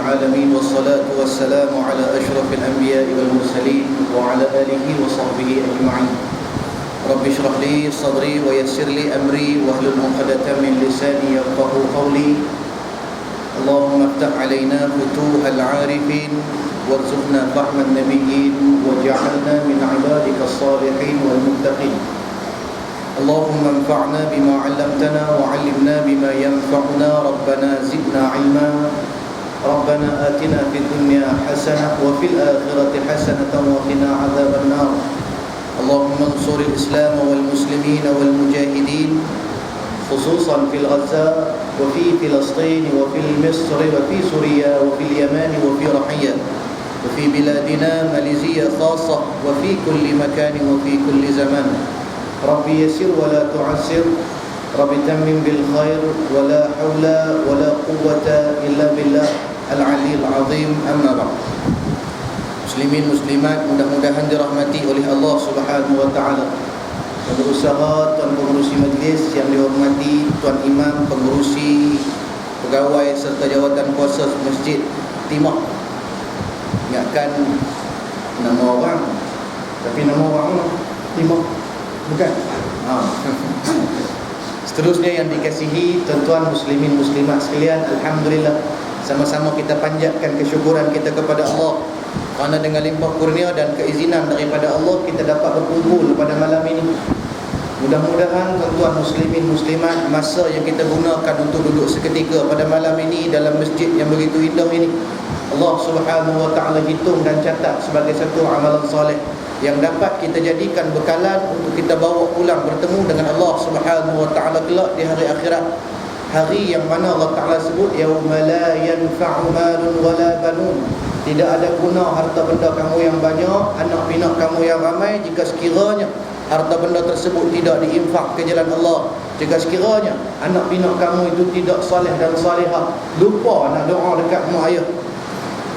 العالمين والصلاة والسلام على أشرف الأنبياء والمرسلين وعلى آله وصحبه أجمعين. رب اشرح لي صدري ويسر لي أمري واحلل عقدة من لساني يفقهوا قولي. اللهم افتح علينا فتوح العارفين وارزقنا فهم النبيين واجعلنا من عبادك الصالحين والمتقين. اللهم انفعنا بما علمتنا وعلمنا بما ينفعنا. ربنا زدنا علما. ربنا آتنا في الدنيا حسنة وفي الآخرة حسنة وقنا عذاب النار. اللهم انصر الإسلام والمسلمين والمجاهدين خصوصا في الغزة وفي فلسطين وفي مصر وفي سوريا وفي اليمن وفي رحية وفي بلادنا ماليزيا خاصة وفي كل مكان وفي كل زمان. ربي يسر ولا تعسر. ربي تمم بالخير ولا حول ولا قوة إلا بالله العلي العظيم. أما بعد. Muslimin muslimat, mudah-mudahan dirahmati oleh Allah Subhanahu wa taala. Berusaha tuan pengurusi majlis yang dihormati, tuan imam, pengurusi, pegawai serta jawatan kuasa Masjid Timah. Ingatkan nama orang, tapi nama orang Timah bukan. Seterusnya yang dikasihi tuan-tuan muslimin muslimat sekalian, alhamdulillah sama-sama kita panjatkan kesyukuran kita kepada Allah kerana dengan limpah kurnia dan keizinan daripada Allah kita dapat berkumpul pada malam ini. Mudah-mudahan tuan-tuan muslimin muslimat, masa yang kita gunakan untuk duduk seketika pada malam ini dalam masjid yang begitu indah ini, Allah Subhanahu wa taala hitung dan catat sebagai satu amalan soleh yang dapat kita jadikan bekalan untuk kita bawa pulang bertemu dengan Allah Subhanahu wa taala kelak di hari akhirat. Hari yang mana Allah Taala sebut yauma la yanfa'u malun wala banun. Tidak ada guna harta benda kamu yang banyak, anak pinak kamu yang ramai, jika sekiranya harta benda tersebut tidak diinfak ke jalan Allah. Jika sekiranya anak pinak kamu itu tidak saleh dan salihah, lupa nak doa dekat mak ayah.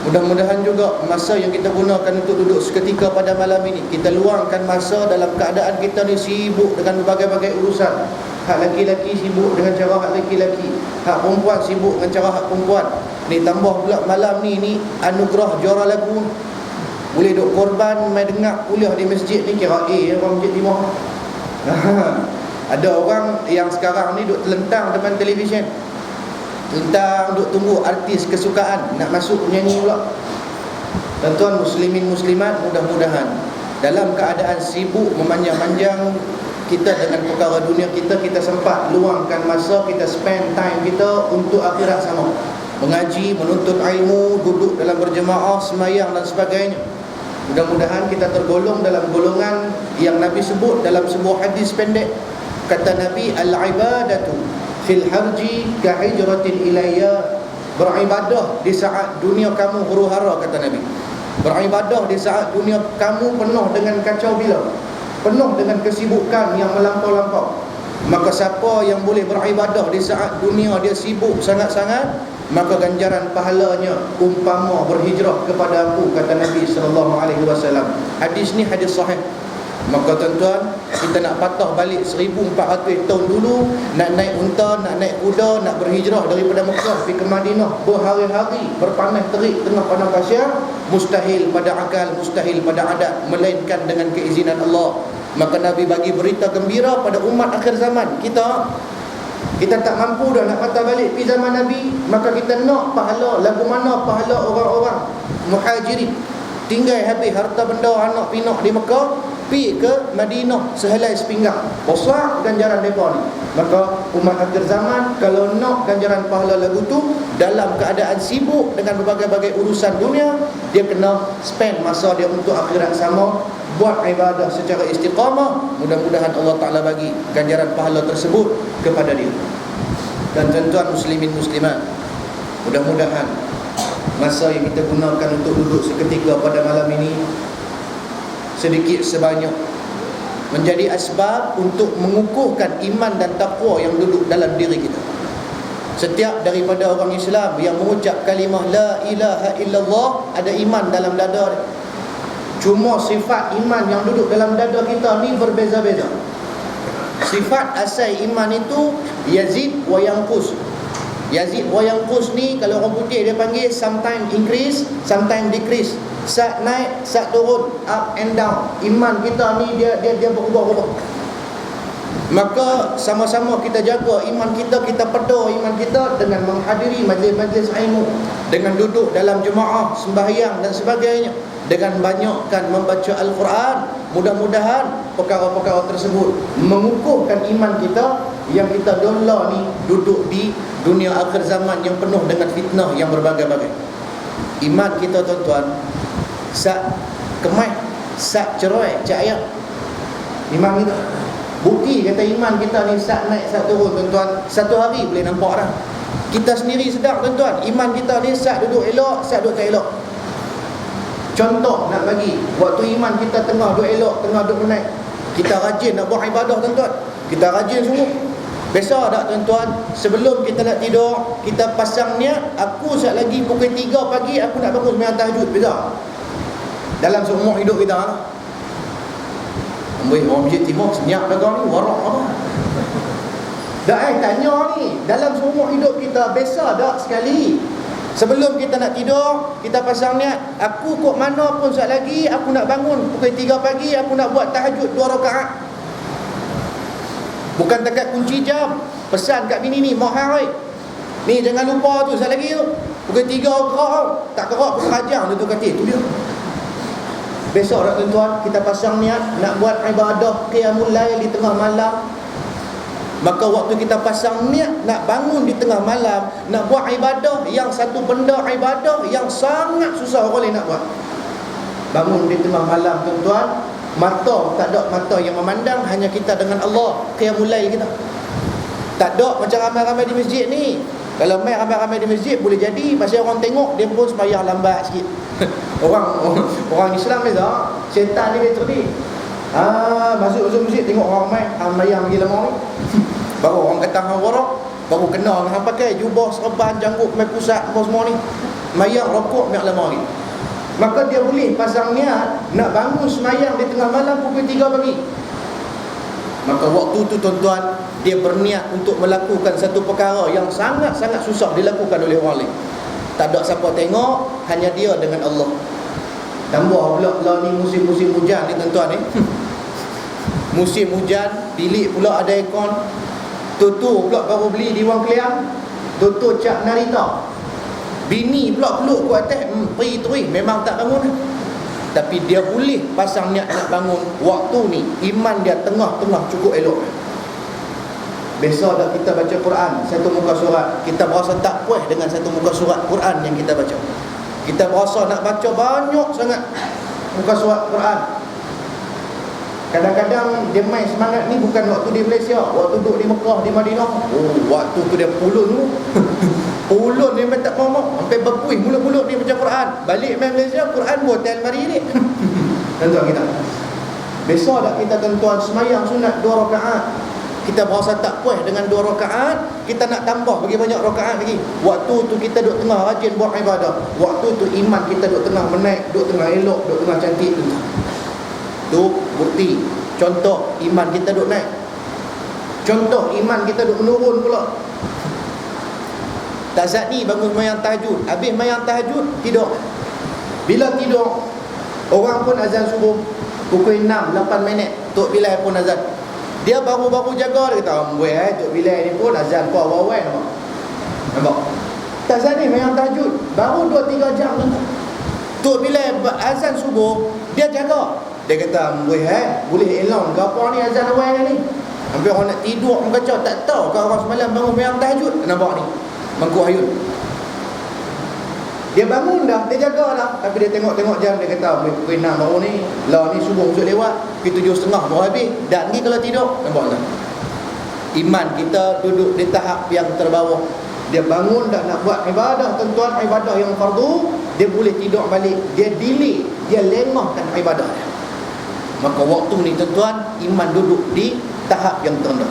Mudah-mudahan juga masa yang kita gunakan untuk duduk seketika pada malam ini, kita luangkan masa dalam keadaan kita ni sibuk dengan berbagai-bagai urusan. Hak laki-laki sibuk dengan cara hak laki-laki, hak perempuan sibuk dengan cara hak perempuan. Ni tambah pula malam ni anugerah juara lagu. Boleh duk korban mai dengar kuliah di masjid ni, kira orang masjid Timah. Ada orang yang sekarang ni duk telentang depan televisyen, tentang duk tunggu artis kesukaan nak masuk menyanyi pula. Tuan-tuan muslimin muslimat, mudah-mudahan dalam keadaan sibuk memanjang-manjang kita dengan perkara dunia kita, kita sempat luangkan masa, kita spend time kita untuk akhirat sama. Mengaji, menuntut ilmu, duduk dalam berjemaah, semayang dan sebagainya. Mudah-mudahan kita tergolong dalam golongan yang Nabi sebut dalam sebuah hadis pendek. Kata Nabi, al-ibadatu fil harji kahijratin ilayya. Beribadah di saat dunia kamu huru-hara, kata Nabi. Beribadah di saat dunia kamu penuh dengan kacau bilau, penuh dengan kesibukan yang melampau-lampau. Maka siapa yang boleh beribadah di saat dunia dia sibuk sangat-sangat, maka ganjaran pahalanya umpama berhijrah kepada aku, kata Nabi SAW. Hadis ni hadis sahih. Maka tuan-tuan, kita nak patah balik 1400 tahun dulu, nak naik unta, nak naik kuda, nak berhijrah daripada Mekah pergi ke Madinah berhari-hari berpanas terik tengah padang pasir, mustahil pada akal, mustahil pada adat, melainkan dengan keizinan Allah. Maka Nabi bagi berita gembira pada umat akhir zaman. Kita tak mampu dah nak patah balik pergi zaman Nabi, maka kita nak pahala. Lagu mana pahala orang-orang muhajirin tinggal habis harta benda anak pinak di Mekah, pergi ke Madinah sehelai sepinggang, besar ganjaran mereka ni. Maka umat akhir zaman kalau nak ganjaran pahala lagu tu, dalam keadaan sibuk dengan berbagai-bagai urusan dunia, dia kena spend masa dia untuk akhirat sama, buat ibadah secara istiqamah. Mudah-mudahan Allah Ta'ala bagi ganjaran pahala tersebut kepada dia. Dan tuan-tuan muslimin muslimat, mudah-mudahan masa yang kita gunakan untuk duduk seketika pada malam ini sedikit sebanyak menjadi asbab untuk mengukuhkan iman dan takwa yang duduk dalam diri kita. Setiap daripada orang Islam yang mengucap kalimah la ilaha illallah ada iman dalam dada dia. Cuma sifat iman yang duduk dalam dada kita ni berbeza-beza. Sifat asal iman itu yazid wa yanqus. Yazid wa yanqus ni kalau orang putih dia panggil sometimes increase, sometimes decrease. Sat naik, sat turun, up and down. Iman kita ni dia berubah-ubah. Maka sama-sama kita jaga iman kita, kita peda iman kita dengan menghadiri majlis-majlis ilmu, dengan duduk dalam jemaah, sembahyang dan sebagainya, dengan banyakkan membaca Al-Quran. Mudah-mudahan perkara-perkara tersebut mengukuhkan iman kita yang kita dola ni duduk di dunia akhir zaman yang penuh dengan fitnah yang berbagai-bagai. Iman kita tuan-tuan sat kemai, sat cerai, cahaya. Iman kita bukti kata iman kita ni sat naik sat turun tuan-tuan. Satu hari boleh nampak dah. Kita sendiri sedar tuan-tuan, iman kita ni sat duduk elok, sat duduk tak elok. Contoh nak bagi, waktu iman kita tengah duduk elok, tengah duduk menaik, kita rajin nak buat ibadah tuan-tuan. Kita rajin sungguh. Biasa tak tuan-tuan, sebelum kita nak tidur, kita pasang niat, aku sekejap lagi pukul 3 pagi aku nak bangun sembahyang tahajud. Biasa dalam seumur hidup kita lah. Amboi orang Masjid Timur senyap dah kau ni, warak apa? Dah tanya ni, dalam seumur hidup kita biasa tak sekali sebelum kita nak tidur, kita pasang niat, aku kok mana pun sekejap lagi aku nak bangun pukul 3 pagi, aku nak buat tahajud 2 rakaat. Bukan dekat kunci jam, pesan kat bini ni, mak hai ni jangan lupa tu sekejap lagi tu pukul 3 gerak, tak gerak pukul hajang tu kata tu dia. Besok tak tuan-tuan, kita pasang niat nak buat ibadah qiyamul lail di tengah malam. Maka waktu kita pasang niat nak bangun di tengah malam, nak buat ibadah yang satu benda ibadah yang sangat susah orang lain nak buat. Bangun di tengah malam tuan-tuan, mata tak ada mata yang memandang, hanya kita dengan Allah, qiyamul lail kita. Tak ada macam ramai-ramai di masjid ni. Kalau main ramai-ramai di masjid boleh jadi pasal orang tengok dia pun sembahyang lambat sikit. orang Islam ni tak, syaitan ni dia cerdik. Masuk masjid tengok orang main sembahyang lagi lama ni. Baru orang kata hang warak, baru kenal hang pakai jubah serban janggut main pusat apa semua ni. Sembahyang rokok mak lama ni. Maka dia boleh pasang niat nak bangun sembahyang di tengah malam pukul 3 pagi. Maka waktu tu tuan-tuan, dia berniat untuk melakukan satu perkara yang sangat-sangat susah dilakukan oleh orang lain. Tak ada siapa tengok, hanya dia dengan Allah. Tambah pula lah ni musim-musim hujan ni tuan-tuan ni. Musim hujan, bilik pula ada aircon. Tutu pula baru beli di Wang Keliang, Tutu Cak Narita. Bini pula peluk ku atas, pergi memang tak bangun. Tapi dia boleh pasang niat nak bangun waktu ni, iman dia tengah-tengah cukup elok. Besok dah kita baca Quran satu muka surat, kita berasa tak puas dengan satu muka surat Quran yang kita baca. Kita berasa nak baca banyak sangat muka surat Quran. Kadang-kadang dia main semangat ni bukan waktu di Malaysia, waktu duduk di Mekah, di Madinah. Oh, waktu tu dia pulun tu. Pulun dia tak mau, sampai berpuih mulut-mulut dia baca Quran. Balik main Malaysia, Quran buat hotel mari ni. Tuan-tuan kita. Besok tak kita tuan-tuan semayang sunat 2 rakaat. Kita berasa tak puas dengan 2 rakaat, kita nak tambah bagi banyak rakaat lagi. Waktu tu kita duduk tengah rajin buat ibadah. Waktu tu iman kita duduk tengah menaik, duduk tengah elok, duduk tengah cantik tu. Tu bukti, contoh iman kita duduk naik. Contoh iman kita duduk menurun pula. Tak saat ni bangun sembahyang tahajud, habis sembahyang tahajud tidur. Bila tidur, orang pun azan subuh pukul 6, 8 minit Tok Bilal pun azan. Dia baru-baru jaga, dia kata Tok Bilal ni pun azan kau awal-awal nampak. Tak saat ni sembahyang tahajud baru 2-3 jam tuan. Tok Bilal azan subuh, dia jaga. Dia kata, boleh elong ke apa ni azan awal ni? Hampir orang nak tidur, orang kacau, tak tahu kalau orang semalam bangun sembahyang tahajud. Nampak ni, mangkuk ayun. Dia bangun dah, dia jaga dah. Tapi dia tengok-tengok jam, dia kata, pukul 6 baru ni, lah ni subuh masuk lewat, pukul 7.30 baru habis. Dan ni kalau tidur, nampak tak? Iman kita duduk di tahap yang terbawah. Dia bangun dah nak buat ibadah, tuan-tuan, ibadah yang fardu, dia boleh tidur balik. Dia delay, dia lengahkan ibadah dia. Maka waktu ni tuan-tuan, iman duduk di tahap yang terendah.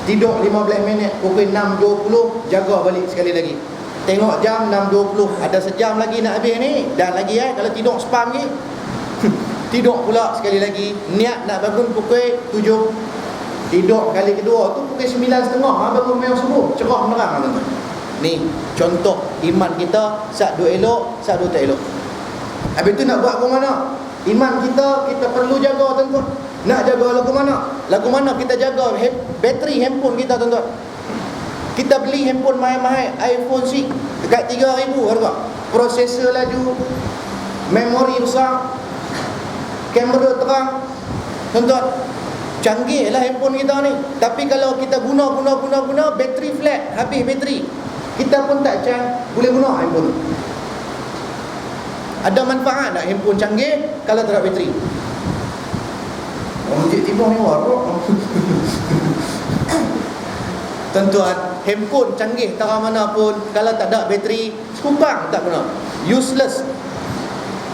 Tidur 15 minit, pukul 6.20, jaga balik sekali lagi. Tengok jam 6.20, ada sejam lagi nak habis ni. Dan lagi kalau tidur spam lagi. Tidur pula sekali lagi. Niat nak bangun pukul 7. Tidur kali kedua tu pukul 9.30, bangun malam subuh, cerah menerang tuan-tuan. Ni contoh iman kita, sat duk elok, sat duk tak elok. Habis tu nak buat ke mana? Iman kita perlu jaga tuan-tuan. Nak jaga lagu mana? Lagu mana kita jaga bateri handphone kita tuan-tuan. Kita beli handphone mahal-mahal, iPhone 6 dekat 3,000 harga. Prosesor laju, memori besar, kamera terang. Tuan-tuan, canggih lah handphone kita ni. Tapi kalau kita guna bateri flat, habis bateri, kita pun tak boleh guna handphone. Ada manfaat tak handphone canggih kalau tak ada bateri? Orang tiba ni warok. Tuan-tuan, handphone canggih tak mana pun kalau tak ada bateri, sekupang tak guna, useless.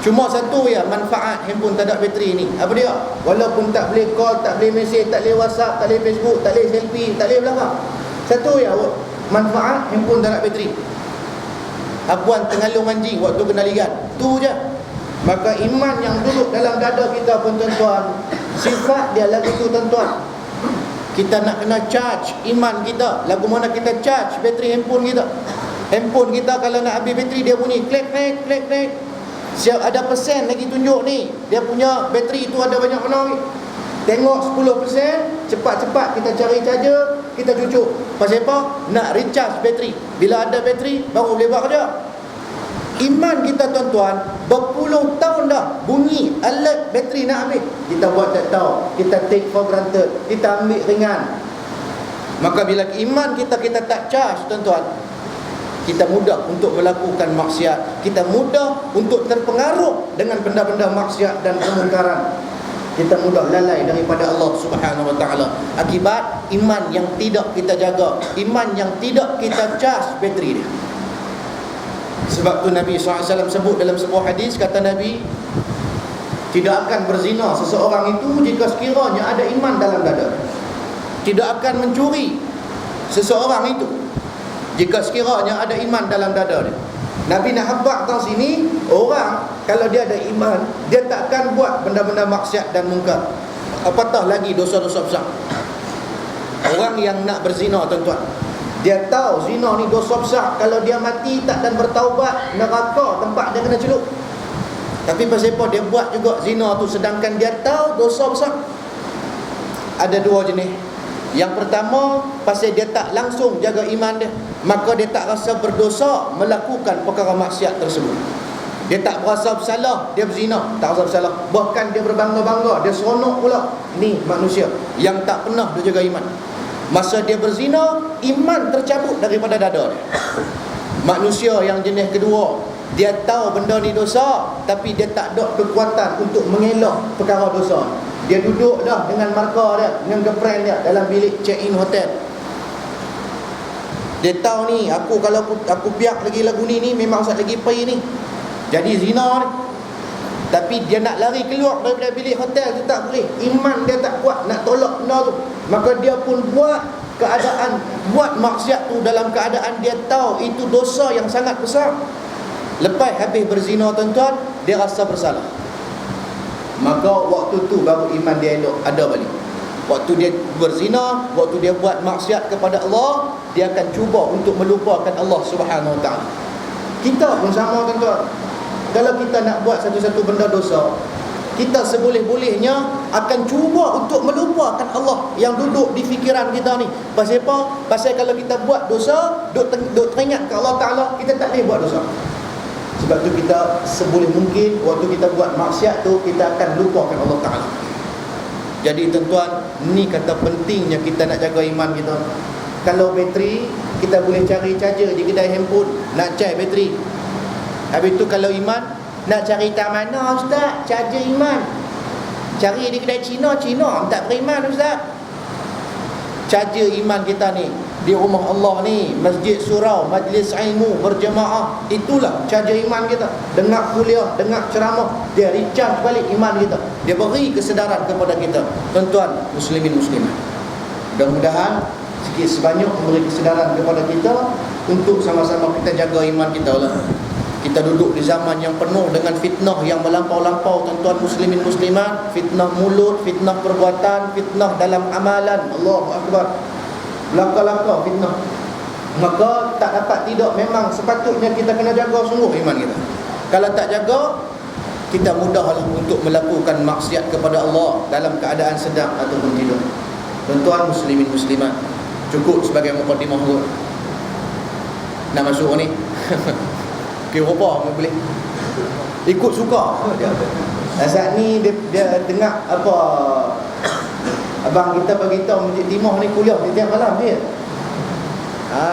Cuma satu ya manfaat handphone tak ada bateri ni. Apa dia? Walaupun tak boleh call, tak boleh mesej, tak boleh WhatsApp, tak boleh Facebook, tak boleh selfie, tak boleh belakang. Satu ya manfaat handphone tak ada bateri. Apuan tengalung anjing waktu kena ligat, tu je. Maka iman yang duduk dalam dada kita pun tuan-tuan, sifat dia lagu tu tuan-tuan. Kita nak kena charge iman kita. Lagu mana kita charge bateri handphone kita? Handphone kita kalau nak habis bateri dia bunyi klik. Siap ada persen lagi tunjuk ni, dia punya bateri tu ada banyak mana ni. Tengok 10%, cepat-cepat kita cari charger, kita cucuk. Pasal apa? Nak recharge bateri. Bila ada bateri baru boleh buat kerja. Iman kita tuan-tuan, berpuluh tahun dah bunyi alert bateri nak habis, kita buat tak tahu, kita take for granted, kita ambil ringan. Maka bila iman kita tak charge tuan-tuan, kita mudah untuk melakukan maksiat, kita mudah untuk terpengaruh dengan benda-benda maksiat dan kemungkaran. Kita mudah lalai daripada Allah Subhanahu Wa Taala akibat iman yang tidak kita jaga, iman yang tidak kita charge bateri dia. Sebab tu Nabi SAW sebut dalam sebuah hadis, kata Nabi, tidak akan berzina seseorang itu jika sekiranya ada iman dalam dada. Tidak akan mencuri seseorang itu jika sekiranya ada iman dalam dada dia. Nabi nak habaq tau sini, orang kalau dia ada iman, dia takkan buat benda-benda maksiat dan mungkar, apatah lagi dosa-dosa besar. Orang yang nak berzina tuan-tuan, dia tahu zina ni dosa besar. Kalau dia mati tak dan bertaubat, neraka tempat dia kena celup. Tapi pasal apa dia buat juga zina tu sedangkan dia tahu dosa besar? Ada dua jenis. Yang pertama, pasal dia tak langsung jaga iman dia, maka dia tak rasa berdosa melakukan perkara maksiat tersebut. Dia tak berasa bersalah, dia berzina, tak rasa bersalah. Bahkan dia berbangga-bangga, dia seronok pula. Ni manusia yang tak pernah dia jaga iman. Masa dia berzina, iman tercabut daripada dada dia. Manusia yang jenis kedua, dia tahu benda ni dosa, tapi dia tak ada kekuatan untuk mengelak perkara dosa. Dia duduk dah dengan markah dia, dengan girlfriend dia dalam bilik check-in hotel. Dia tahu ni, aku kalau aku biak lagi lagu ni memang sat lagi pergi ni, jadi zina ni. Tapi dia nak lari keluar daripada bilik hotel tu tak boleh. Iman dia tak kuat nak tolak benda tu. Maka dia pun buat maksiat tu dalam keadaan dia tahu itu dosa yang sangat besar. Lepas habis berzina tuan-tuan, dia rasa bersalah. Maka waktu tu baru iman dia elok ada balik. Waktu dia berzina, waktu dia buat maksiat kepada Allah, dia akan cuba untuk melupakan Allah Subhanahu Wa Taala. Kita pun sama tuan-tuan. Kalau kita nak buat satu-satu benda dosa, kita seboleh-bolehnya akan cuba untuk melupakan Allah yang duduk di fikiran kita ni. Pasal apa? Pasal kalau kita buat dosa, duk teringat ke Allah Ta'ala, kita tak boleh buat dosa. Sebab tu kita seboleh mungkin waktu kita buat maksiat tu, kita akan lupakan Allah Ta'ala. Jadi tuan-tuan, ni kata pentingnya kita nak jaga iman kita. Kalau bateri, kita boleh cari charger di kedai handphone, nak charge bateri. Habis tu kalau iman, nak cari tak mana ustaz? Charger iman. Cari di kedai Cina tak beriman ustaz. Charger iman kita ni di rumah Allah ni, masjid surau, majlis ilmu berjemaah, itulah charger iman kita. Dengar kuliah, dengar ceramah, dia recharge balik iman kita. Dia beri kesedaran kepada kita. Tuan-tuan muslimin muslimat, mudah-mudahan sikit sebanyak memberi kesedaran kepada kita untuk sama-sama kita jaga iman kita lah. Kita duduk di zaman yang penuh dengan fitnah yang melampau-lampau tuan-tuan muslimin muslimat. Fitnah mulut, fitnah perbuatan, fitnah dalam amalan. Allahu Akbar. Langkah-langkah fitnah. maka tak dapat tidak, memang sepatutnya kita kena jaga sungguh iman kita. Kalau tak jaga, kita mudahlah untuk melakukan maksiat kepada Allah dalam keadaan sedang ataupun tidur. Tuan-tuan muslimin muslimat, cukup sebagai mukadimah dulu. Nak masuk ni okey, apa boleh ikut suka dia. Saat ni dia dengar apa abang kita beritahu Masjid Timah ni kuliah tiap malam dia.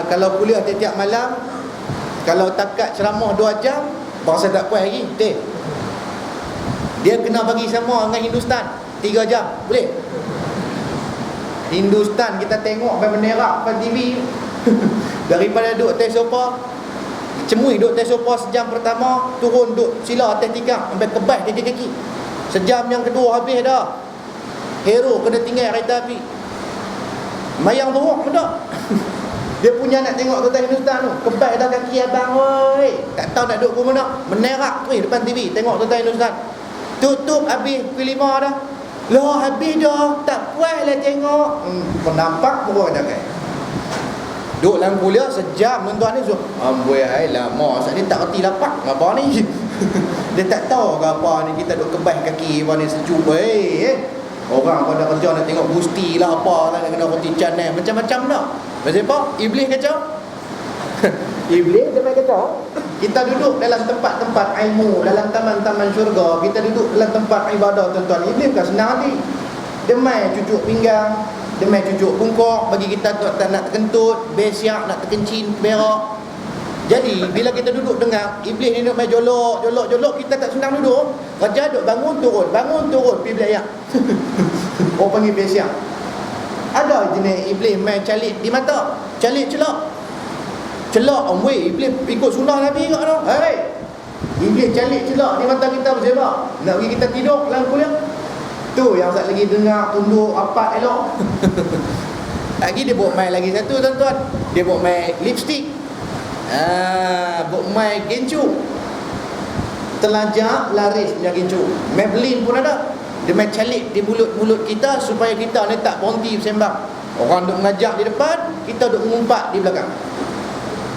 Kalau kuliah tiap malam, kalau takat ceramah 2 jam, berasa tak puas lagi. Dia kena bagi sama dengan Hindustan 3 jam, boleh? Hindustan kita tengok berbenerak pada TV. Daripada duduk atas sofa, cemui duduk atas sofa sejam pertama, turun duduk sila atas tikar sampai kebas kaki-kaki. Sejam yang kedua habis dah. Hero kena tinggal kereta api. Mayang teruk pun tak. Dia punya nak tengok kereta Hindustan tu, kebas dah kaki abang, oi. Tak tahu nak duduk ke mana. Menerak tu depan TV tengok kereta Hindustan. Tutup habis pukul 5 dah. Lah habis dah, tak puas lah tengok. Kau nampak pun dah kan. Duduk dalam kuliah sejam, tuan-tuan ni suruh amboi ai lama, asal dia tak reti lapak apa ni. Dia tak tahu ke apa ni, kita duduk kebas kaki apa ni sejuk. Orang pada kerja nak tengok Gusti lah apa lah, nak kena roti canai macam-macam dah. Macam apa? Iblis kacau. Iblis dia main kacau. Kita duduk dalam tempat-tempat ilmu, dalam taman-taman syurga, kita duduk dalam tempat ibadah, tuan-tuan. Iblis bukan senang hati. Dia main cucuk pinggang, dia main cucuk bungkuk, bagi kita tak nak terkentut, besiak nak terkencing, berak. Jadi bila kita duduk dengar iblis ni nak main jolok, kita tak senang duduk. Raja duduk bangun turun, pergi belayak. Orang panggil besiak. Ada jenis iblis main calik di mata, calik celak. Celak weh, iblis ikut sunnah Nabi kat tu. Iblis calik celak di mata kita bersebab nak bagi kita tidur dalam kuliah. Tu yang sat lagi dengar tunduk rapat elok. Lagi dia buat main lagi satu, tuan-tuan. Dia buat main lipstick. Buat main gencu. Telajak laris punya gencu. Maybelline pun ada. Dia main calik di mulut-mulut kita supaya kita ni tak berhenti bersembang. Orang duk mengajak di depan, kita duk mengumpat di belakang.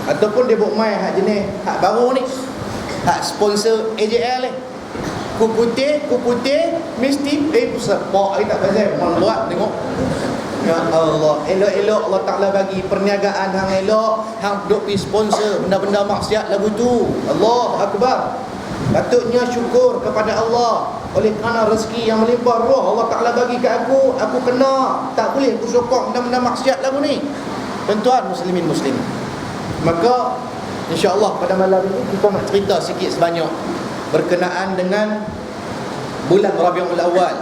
Ataupun dia buat main hak jenis hak baru ni, hak sponsor AJL ni. Ku putih mesti sepak tak pasal buat tengok. Ya Allah, elok-elok Allah Ta'ala bagi perniagaan hang elok, hang duk pi sponsor benda-benda maksiat lagu tu. Allah Akbar. Patutnya syukur kepada Allah oleh kerana rezeki yang melimpah roh Allah Ta'ala bagi ke aku kena. Tak boleh aku sokong benda-benda maksiat lagu ni. Tuan-tuan muslimin muslim. Maka insya-Allah pada malam ini kita nak cerita sikit sebanyak berkenaan dengan bulan Rabiul Awal.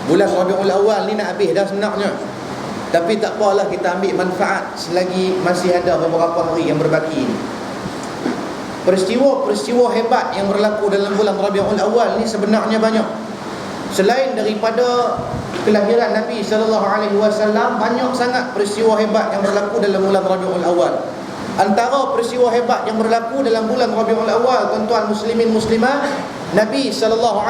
Bulan Rabiul Awal ni nak habis dah sebenarnya. Tapi tak apalah, kita ambil manfaat selagi masih ada beberapa hari yang berbaki ni. Peristiwa-peristiwa hebat yang berlaku dalam bulan Rabiul Awal ni sebenarnya banyak. Selain daripada kelahiran Nabi SAW, banyak sangat peristiwa hebat yang berlaku dalam bulan Rabiul Awal. Antara peristiwa hebat yang berlaku dalam bulan Rabiul Awal, tuan-tuan muslimin muslimat, Nabi SAW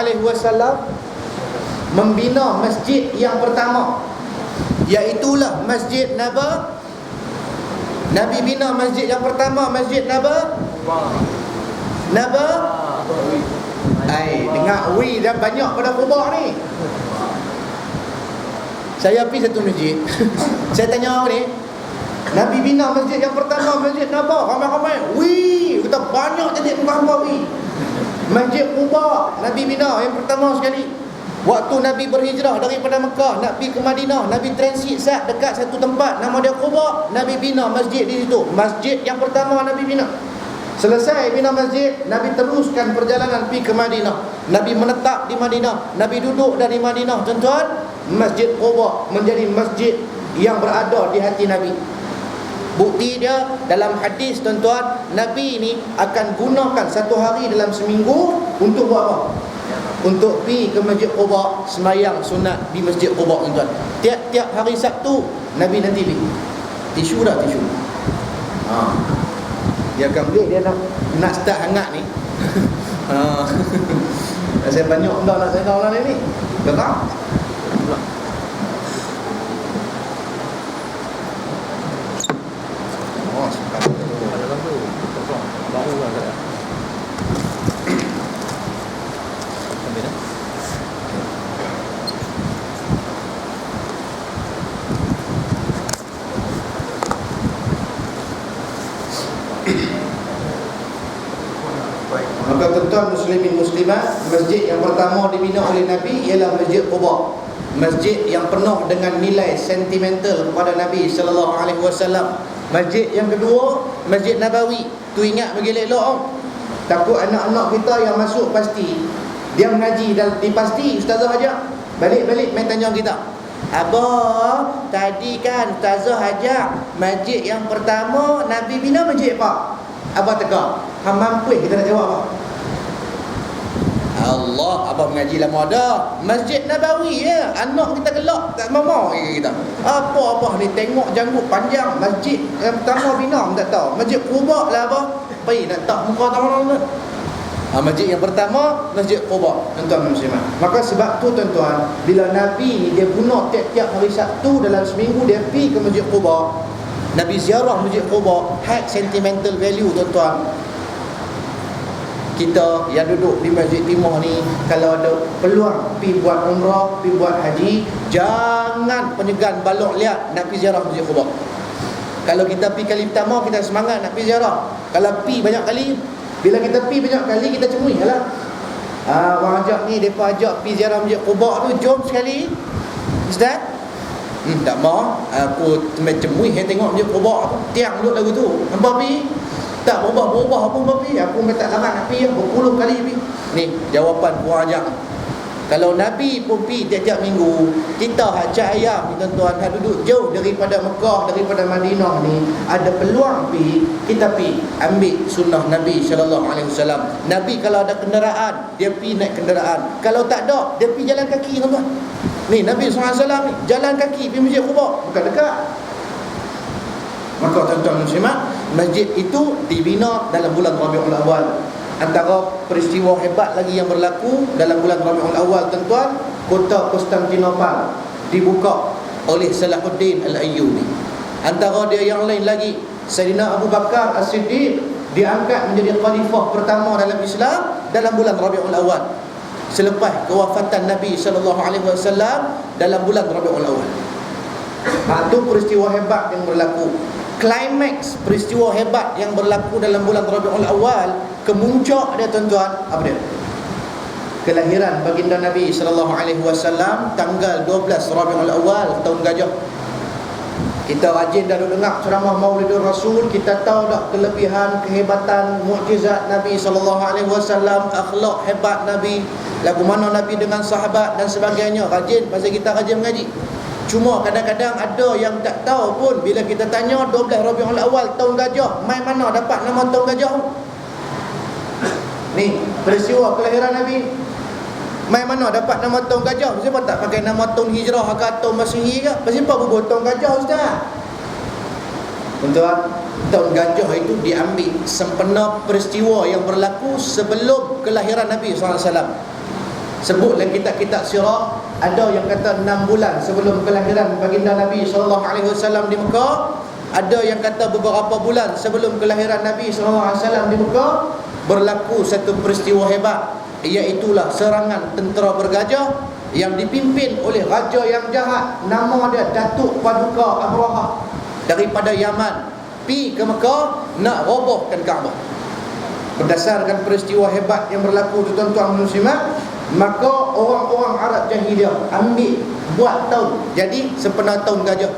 membina masjid yang pertama, iaitulah Masjid Nabawi. Nabi bina masjid yang pertama, Masjid Nabawi. Dengar wi dah banyak pada Quba ni. Saya pergi satu masjid. Saya tanya ni, Nabi bina masjid yang pertama, Masjid Nabawi. Ramai-ramai wi, kita banyak jadi muka wi. Masjid Quba Nabi bina yang pertama sekali. Waktu Nabi berhijrah daripada Mekah nak pergi ke Madinah, Nabi transit sat dekat satu tempat nama dia Quba. Nabi bina masjid di situ. Masjid yang pertama Nabi bina. Selesai bina masjid, Nabi teruskan perjalanan pergi ke Madinah. Nabi menetap di Madinah, Nabi duduk dari Madinah. Tuan-tuan, Masjid Quba menjadi masjid yang berada di hati Nabi. Bukti dia dalam hadis, tuan-tuan, Nabi ni akan gunakan satu hari dalam seminggu untuk buat apa? Untuk pergi ke Masjid Quba, semayang sunat di Masjid Quba, tuan-tuan. Tiap-tiap hari Sabtu Nabi nanti pergi. Tisu. Dia akan boleh, dia nak start hangat ni. Saya banyak benda nak saya tahu lah ni. Betul? Maka tuan-tuan muslimin muslimat, masjid yang pertama dibina oleh Nabi ialah Masjid Quba. Masjid yang penuh dengan nilai sentimental kepada Nabi sallallahu alaihi wasallam. Masjid yang kedua, Masjid Nabawi. Tu ingat bagi elok. Takut anak-anak kita yang masuk pasti dia mengaji dan dipasti ustazah ajak balik-balik main tanya kita, abah tadi kan ustazah ajak masjid yang pertama Nabi bina masjid apa? Abah tegak, hang mampu kita nak jawab apa? Allah, abah mengaji lama dah Masjid Nabawi ya. Anak kita gelak tak mau kita. Apa abah ni tengok janggut panjang masjid yang pertama bina tak tahu. Masjid Quba lah abah. Pai nak tak muka tahu tak. Masjid yang pertama Masjid Quba, tuan-tuan muslimat. Maka sebab tu tuan-tuan, bila Nabi ni dia guna tiap-tiap hari Sabtu dalam seminggu dia pergi ke Masjid Quba. Nabi ziarah Masjid Quba, had sentimental value tuan-tuan. Kita yang duduk di Masjid Timur ni, kalau ada peluang pergi buat umrah, pergi buat haji, jangan penyegan balok liat nak pergi ziarah Masjid Quba. Kalau kita pergi kali pertama, kita semangat nak pergi ziarah. Kalau pergi banyak kali, bila kita pergi banyak kali, kita cemui lah. Orang ajak ni, mereka ajak pergi ziarah Masjid Quba tu, jom sekali Ustaz. Tak mau, aku cemui tengok Masjid Quba tu, tiang duduk lagu tu. Nampak pergi? Tak berubah apa pergi. Aku tak larat nak pergi, berpuluh kali pergi. Ni jawapan orang ajak. Kalau Nabi pun pergi tiap-tiap minggu, kita hajat ayam ni tuan-tuan, duduk jauh daripada Mekah, daripada Madinah ni, ada peluang pergi, kita pergi ambil sunnah Nabi SAW. Nabi kalau ada kenderaan, dia pergi naik kenderaan. Kalau tak ada, dia pergi jalan kaki tuan-tuan. Ni Nabi SAW ni jalan kaki pergi Masjid Quba, bukan dekat. Maka tuan-tuan muslimat, masjid itu dibina dalam bulan Rabiul Awal. Antara peristiwa hebat lagi yang berlaku dalam bulan Rabiul Awal tuan-tuan, kota Konstantinopel dibuka oleh Salahuddin Al-Ayyubi. Antara dia yang lain lagi, Sayyidina Abu Bakar As-Siddiq diangkat menjadi khalifah pertama dalam Islam dalam bulan Rabiul Awal selepas kewafatan Nabi SAW dalam bulan Rabiul Awal. Itu peristiwa hebat yang berlaku. Climax peristiwa hebat yang berlaku dalam bulan Rabiul Awal, kemuncak dia tuan-tuan, apa dia? Kelahiran baginda Nabi SAW tanggal 12 Rabiul Awal tahun Gajah. Kita rajin dah dengar ceramah Maulidur Rasul, kita tahu dah kelebihan, kehebatan, mukjizat Nabi SAW, akhlak hebat Nabi, lagu mana Nabi dengan sahabat dan sebagainya. Rajin, pasal kita rajin mengaji. Cuma kadang-kadang ada yang tak tahu pun, bila kita tanya 12 Rabiul Awal tahun Gajah, mai mana dapat nama tahun Gajah? Ni peristiwa kelahiran Nabi, mai mana dapat nama tahun Gajah? Kenapa tak pakai nama tahun Hijrah ke tahun Masihi ke? Kenapa bubuh tahun Gajah Ustaz? Tuan-tuan, tahun Gajah itu diambil sempena peristiwa yang berlaku sebelum kelahiran Nabi SAW. Sebut dalam kitab-kitab sirah, ada yang kata 6 bulan sebelum kelahiran baginda Nabi SAW di Mekah, ada yang kata beberapa bulan sebelum kelahiran Nabi SAW di Mekah berlaku satu peristiwa hebat, iaitulah serangan tentera bergajah yang dipimpin oleh raja yang jahat, nama dia Datuk Paduka Abraha, daripada Yaman pi ke Mekah nak robohkan Kaabah. Berdasarkan peristiwa hebat yang berlaku tu tuan-tuan muslimat, maka orang-orang Arab jahiliyah ambil buat tahun jadi sempena tahun Gajah.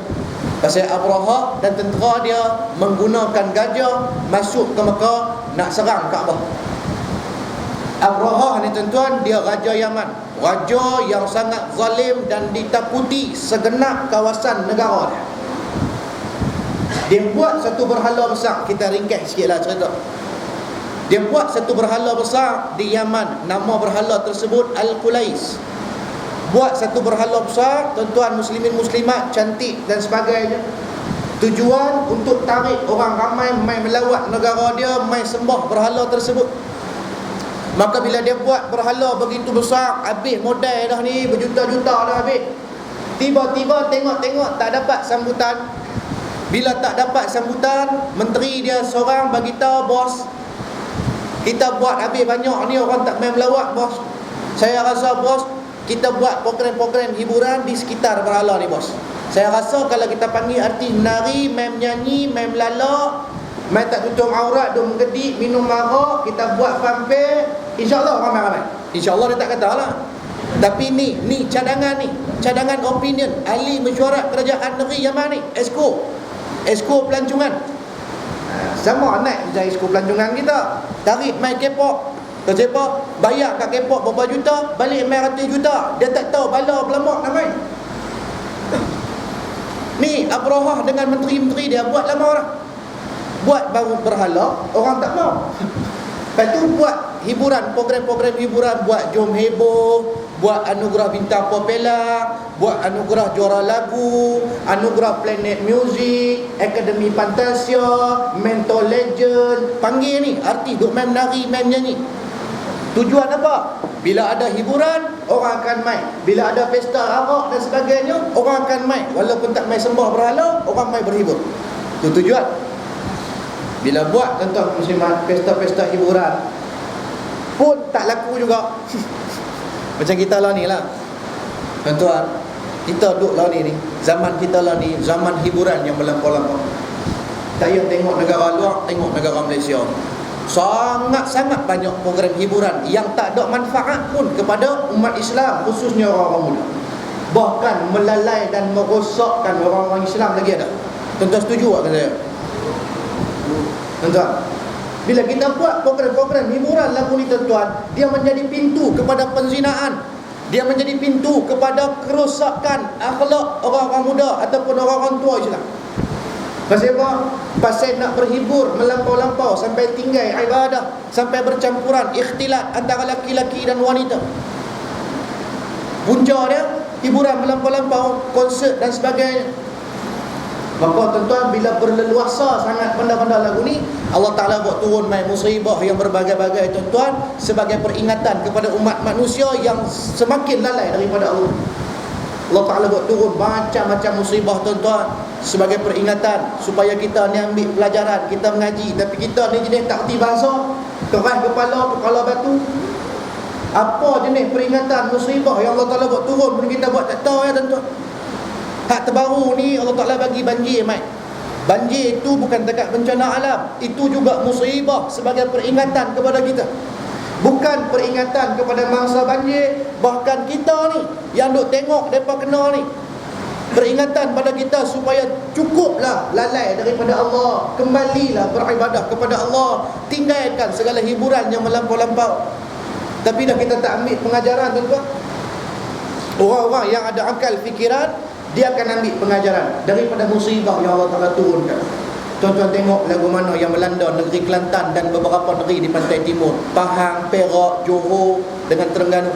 Pasal Abraha dan tentera dia menggunakan gajah masuk ke Mekah nak serang Kaabah. Abraha ni tuan-tuan, dia raja Yaman, raja yang sangat zalim dan ditakuti segenap kawasan negara dia. Dia buat satu berhala besar, kita ringkas sikitlah cerita. Dia buat satu berhala besar di Yaman, nama berhala tersebut Al-Qulais. Buat satu berhala besar, tuan-tuan muslimin muslimat, cantik dan sebagainya. Tujuan untuk tarik orang ramai mai melawat negara dia, mai sembah berhala tersebut. Maka bila dia buat berhala begitu besar, habis modal dah ni, berjuta-juta dah habis. Tiba-tiba tengok-tengok tak dapat sambutan. Bila tak dapat sambutan, menteri dia seorang bagi tahu, bos, kita buat habis banyak ni orang tak main melawat bos. Saya rasa bos, kita buat program-program hiburan di sekitar berhala ni bos. Saya rasa kalau kita panggil artis menari, main menyanyi, main melalak, mai tak tutup aurat, duk menggedik, minum arak, kita buat pampir, insya-Allah ramai-ramai. Insya-Allah dia tak kata lah. Tapi ni cadangan opinion ahli mesyuarat kerajaan negeri Yaman ni, Esko pelancongan. Sama naik macam esko pelancongan kita. Tarik mai K-pop. Tahu siapa? Bayar kat K-pop berapa juta, balik mai ratus juta. Dia tak tahu bala pelamak nak main. Ni Abrahah dengan menteri-menteri dia buat lama orang. Buat baru berhala, orang tak mau. Lepas tu buat hiburan, program-program hiburan, buat jom heboh, buat anugerah bintang popular, buat anugerah juara lagu, anugerah Planet Music, Akademi Fantasia, Mentor Legend. Panggil ni artis duk main menari, main nyanyi. Tujuan apa? Bila ada hiburan, orang akan main. Bila ada pesta arak dan sebagainya, orang akan main. Walaupun tak main sembah berhala, orang main berhibur. Itu tujuan. Bila buat tuan-tuan muslimat pesta-pesta hiburan pun tak laku juga. Macam kita lah ni lah tuan-tuan, kita duduk lah ni zaman kita lah ni, zaman hiburan yang melampau-lampau. Tak payah tengok negara luar, tengok negara Malaysia. Sangat-sangat banyak program hiburan yang tak ada manfaat pun kepada umat Islam, khususnya orang-orang muda. Bahkan melalai dan merosakkan orang-orang Islam lagi ada. Tuan-tuan setuju tak dengan saya? Tuan-tuan, bila kita buat program-program hiburan lagu ni tuan-tuan, dia menjadi pintu kepada penzinaan. Dia menjadi pintu kepada kerosakan akhlak orang-orang muda ataupun orang-orang tua Islam. Pasal apa? Pasal nak berhibur melampau-lampau sampai tinggal ibadah, sampai bercampuran ikhtilat antara laki-laki dan wanita. Punca dia hiburan melampau-lampau, konsert dan sebagainya. Maka tuan-tuan, bila berleluasa sangat benda-benda lagu ni, Allah Ta'ala buat turun main musibah yang berbagai-bagai tuan-tuan, sebagai peringatan kepada umat manusia yang semakin lalai daripada Allah. Allah Ta'ala buat turun macam-macam musibah tuan-tuan, sebagai peringatan supaya kita ni ambil pelajaran. Kita mengaji, tapi kita ni jenis tak kerti bahasa, keras kepala batu. Apa jenis peringatan musibah yang Allah Ta'ala buat turun pun kita buat tak tahu ya tuan-tuan. Hak terbaru ni Allah Ta'ala bagi banjir, Mat. Banjir itu bukan dekat bencana alam, itu juga musibah sebagai peringatan kepada kita. Bukan peringatan kepada mangsa banjir, bahkan kita ni yang duk tengok depa kena ni, peringatan pada kita supaya cukuplah lalai daripada Allah, kembalilah beribadah kepada Allah, tinggalkan segala hiburan yang melampau-lampau. Tapi dah kita tak ambil pengajaran tuan-tuan. Orang-orang yang ada akal fikiran, dia akan ambil pengajaran daripada musibah yang Allah Ta'ala turunkan. Tuan-tuan tengok lagu mana yang melanda negeri Kelantan dan beberapa negeri di pantai timur, Pahang, Perak, Johor dengan Terengganu.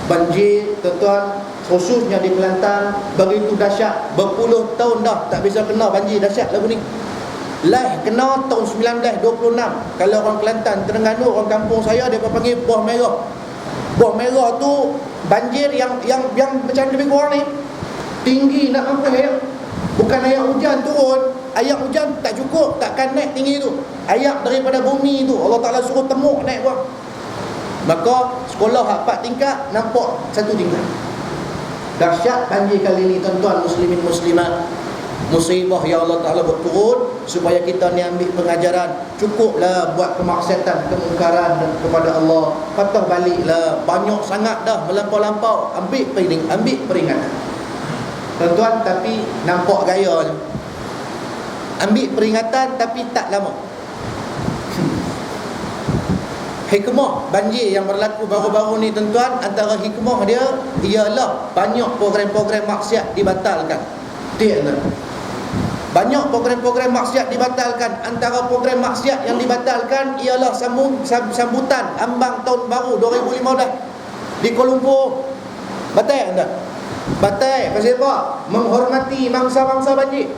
Banjir tuan-tuan, khususnya di Kelantan, begitu dahsyat. Berpuluh tahun dah tak bisa kena banjir dahsyat lagu ni. Lah kena tahun 1926. Kalau orang Kelantan, Terengganu, orang kampung saya, dia panggil buah merah. Buah merah tu banjir yang macam lebih kurang ni, tinggi nak mampu air. Bukan air hujan turun, air hujan tak cukup, takkan naik tinggi tu. Air daripada bumi tu Allah Ta'ala suruh temuk naik buang. Maka sekolah hak 4 tingkat nampak 1 tingkat. Dahsyat banjir kali ni tuan-tuan muslimin muslimat. Musibah yang Allah Ta'ala buat turun supaya kita ni ambil pengajaran. Cukuplah buat kemaksiatan, kemungkaran kepada Allah. Patah baliklah, banyak sangat dah melampau-lampau. Ambil peringatan tuan-tuan, tapi nampak gaya je. Ambil peringatan tapi tak lama. Hikmah banjir yang berlaku baru-baru ni tuan-tuan, antara hikmah dia ialah banyak program-program maksiat dibatalkan. Banyak program-program maksiat dibatalkan. Antara program maksiat yang dibatalkan ialah sambutan ambang tahun baru 2015 di Kuala Lumpur. Batal tak? Batal. Pasal apa? Menghormati mangsa-mangsa banjir.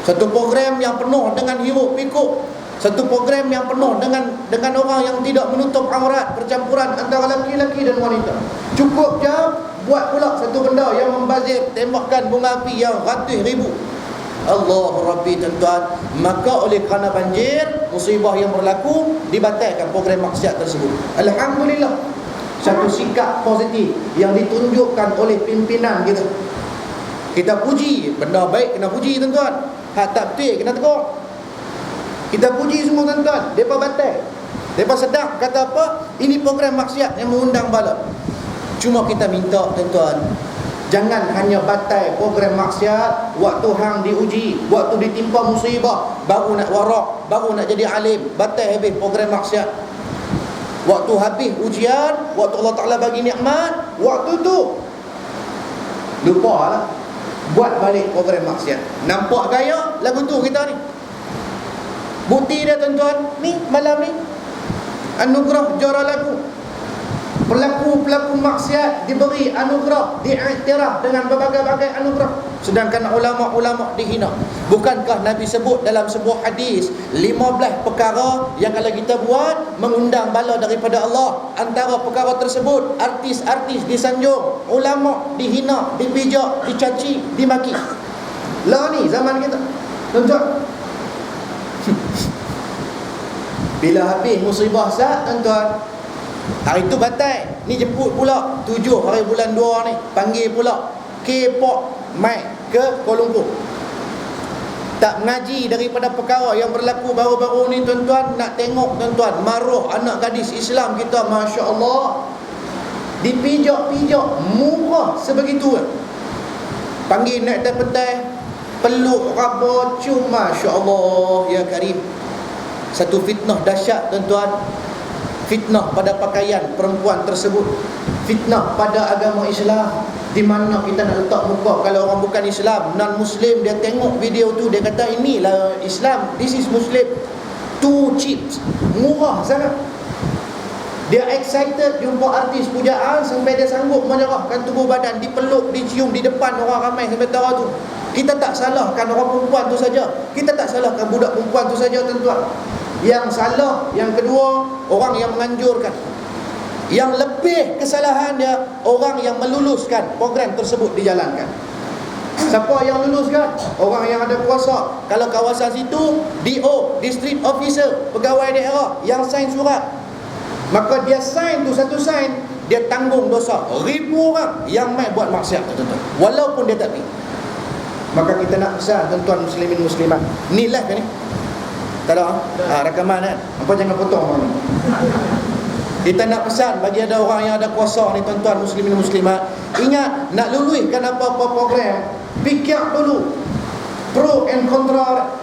Satu program yang penuh dengan hiruk pikuk, satu program yang penuh dengan orang yang tidak menutup aurat, percampuran antara lelaki dan wanita. Cukup je buat pula satu benda yang membazir, tembakkan bunga api yang ratus ribu. Allah Rabbi tuan-tuan. Maka oleh kerana banjir, musibah yang berlaku, dibatalkan program maksiat tersebut. Alhamdulillah, satu sikap positif yang ditunjukkan oleh pimpinan kita. Kita puji, benda baik kena puji tuan-tuan. Hak tak betul kena tegur. Kita puji semua tuan-tuan, depa batal. Depa sedar kata apa? Ini program maksiat yang mengundang bala. Cuma kita minta tuan-tuan, jangan hanya batal program maksiat waktu hang diuji, waktu ditimpa musibah, baru nak warak, baru nak jadi alim, batal habis program maksiat. Waktu habis ujian, waktu Allah Ta'ala bagi nikmat, waktu tu lupa lah, buat balik program maksiat. Nampak gaya lagu tu kita ni. Bukti dia tuan-tuan, ni malam ni anugerah juara lagu. Pelaku-pelaku maksiat diberi anugerah, diiktiraf dengan berbagai-bagai anugerah, sedangkan ulama-ulama dihina. Bukankah Nabi sebut dalam sebuah hadis 15 perkara yang kalau kita buat mengundang bala daripada Allah? Antara perkara tersebut, artis-artis disanjung, ulama dihina, dipijak, dicaci, dimaki. Lah ni zaman kita tuan-tuan. Bila habis musibah sat tuan-tuan, hari tu batal, ni jemput pula 7 hari bulan 2 ni, panggil pula K-pop mic ke Kuala Lumpur. Tak mengaji daripada perkara yang berlaku baru-baru ni tuan-tuan. Nak tengok tuan-tuan, maruh anak gadis Islam kita, Masya Allah, dipijak-pijak murah sebegitu. Panggil naik atas petai, peluk raba, cium, Masya Allah, ya Karim. Satu fitnah dahsyat tuan-tuan. Fitnah pada pakaian perempuan tersebut, fitnah pada agama Islam. Di mana kita nak letak muka kalau orang bukan Islam, non-Muslim, dia tengok video tu, dia kata inilah Islam, this is Muslim. Too cheap, murah sangat. Dia excited jumpa artis pujaan sampai dia sanggup menyerahkan tubuh badan, dipeluk, dicium di depan orang ramai sampai tahu tu. Kita tak salahkan orang perempuan tu saja, kita tak salahkan budak perempuan tu saja tuan-tuan. Yang salah, yang kedua, orang yang menganjurkan. Yang lebih kesalahan dia, orang yang meluluskan program tersebut dijalankan. Siapa yang luluskan? Orang yang ada kuasa. Kalau kawasan situ, DO, District Officer, pegawai daerah yang sign surat, maka dia sign tu, satu sign, dia tanggung dosa ribu orang yang mai buat maksiat tuan-tuan, walaupun dia tak pergi. Maka kita nak pesan tuan-tuan muslimin muslimat, ni live kan ni? Tak ada rakaman kan? Apa jangan potong orang ni. Kita nak pesan bagi ada orang yang ada kuasa ni tuan-tuan muslimin muslimat, ingat, nak luluhkan apa-apa program, fikir dulu pro and kontra.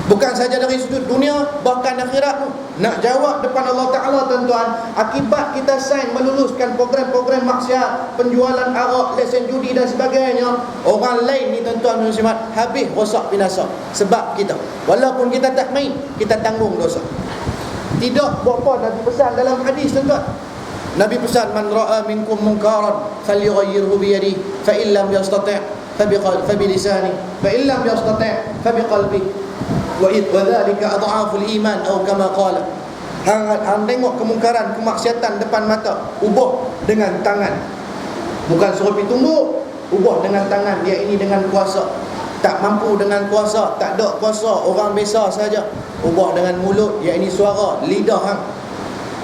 Bukan saja dari sudut dunia, bahkan akhirat tu. Nak jawab depan Allah Ta'ala tuan-tuan, akibat kita sign meluluskan program-program maksiat, penjualan arak, lesen judi dan sebagainya, orang lain ni tuan-tuan muslimat habis rosak binasa sebab kita. Walaupun kita tak main, kita tanggung dosa. Tidak buat apa Nabi pesan dalam hadis tuan-tuan. Nabi pesan, man ra'a minkum munkaran falyughayyirhu bi yadihi fa in lam yastati' fa bi lisanihi fa in lam yastati' fa bi qalbihi wa dzalika adhaful iman atau kama qala. Hang tengok kemungkaran, kemaksiatan depan mata, ubah dengan tangan. Bukan suruh pergi tunggu, ubah dengan tangan. Dia ini dengan kuasa. Tak mampu dengan kuasa, tak ada kuasa, orang biasa saja, ubah dengan mulut, iaitu suara, lidah hang.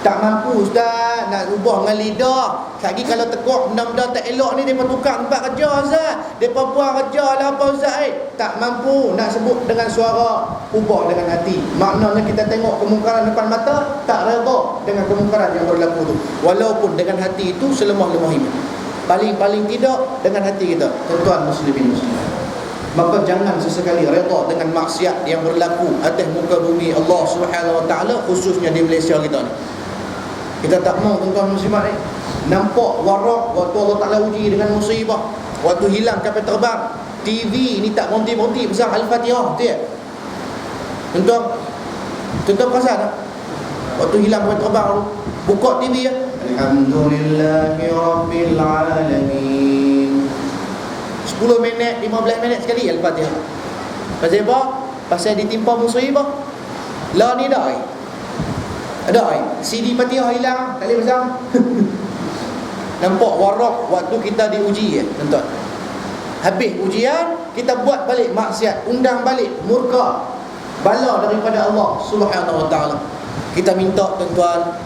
Tak mampu ustaz nak ubah dengan lidah. Lagi kalau tekuk benda-benda tak elok ni, mereka tukar tempat kerja ustaz, mereka buang kerja lah apa ustaz. Tak mampu nak sebut dengan suara, ubah dengan hati. Maknanya kita tengok kemungkaran depan mata, tak redha dengan kemungkaran yang berlaku tu, walaupun dengan hati itu selemah-lemah iman. Paling-paling tidak dengan hati kita, tuan-tuan muslimin muslimat. Maka jangan sesekali redha dengan maksiat yang berlaku atas muka bumi Allah Subhanahu Wa Taala, khususnya di Malaysia kita ni. Kita tak mau tuan-tuan muslimat ni nampak warak waktu Allah Ta'ala uji dengan musibah, waktu hilang kapal terbang, TV ni tak berhenti-berhenti pasal Al-Fatihah, betul tak? Tuan-tuan perasan tak? Waktu hilang kapal terbang tu, buka TV ya, Alhamdulillahi Rabbil Alamin, 10 minit, 15 minit sekali Al-Fatihah. Pasal apa? Pasal ditimpa musibah. Lah ni dah ada CD Fatihah hilang, tak boleh pasang. Nampak warak waktu kita diuji ya, tuan-tuan. Habis ujian, kita buat balik maksiat, undang balik murka, bala daripada Allah Subhanahu Wa Taala. Kita minta tuan-tuan,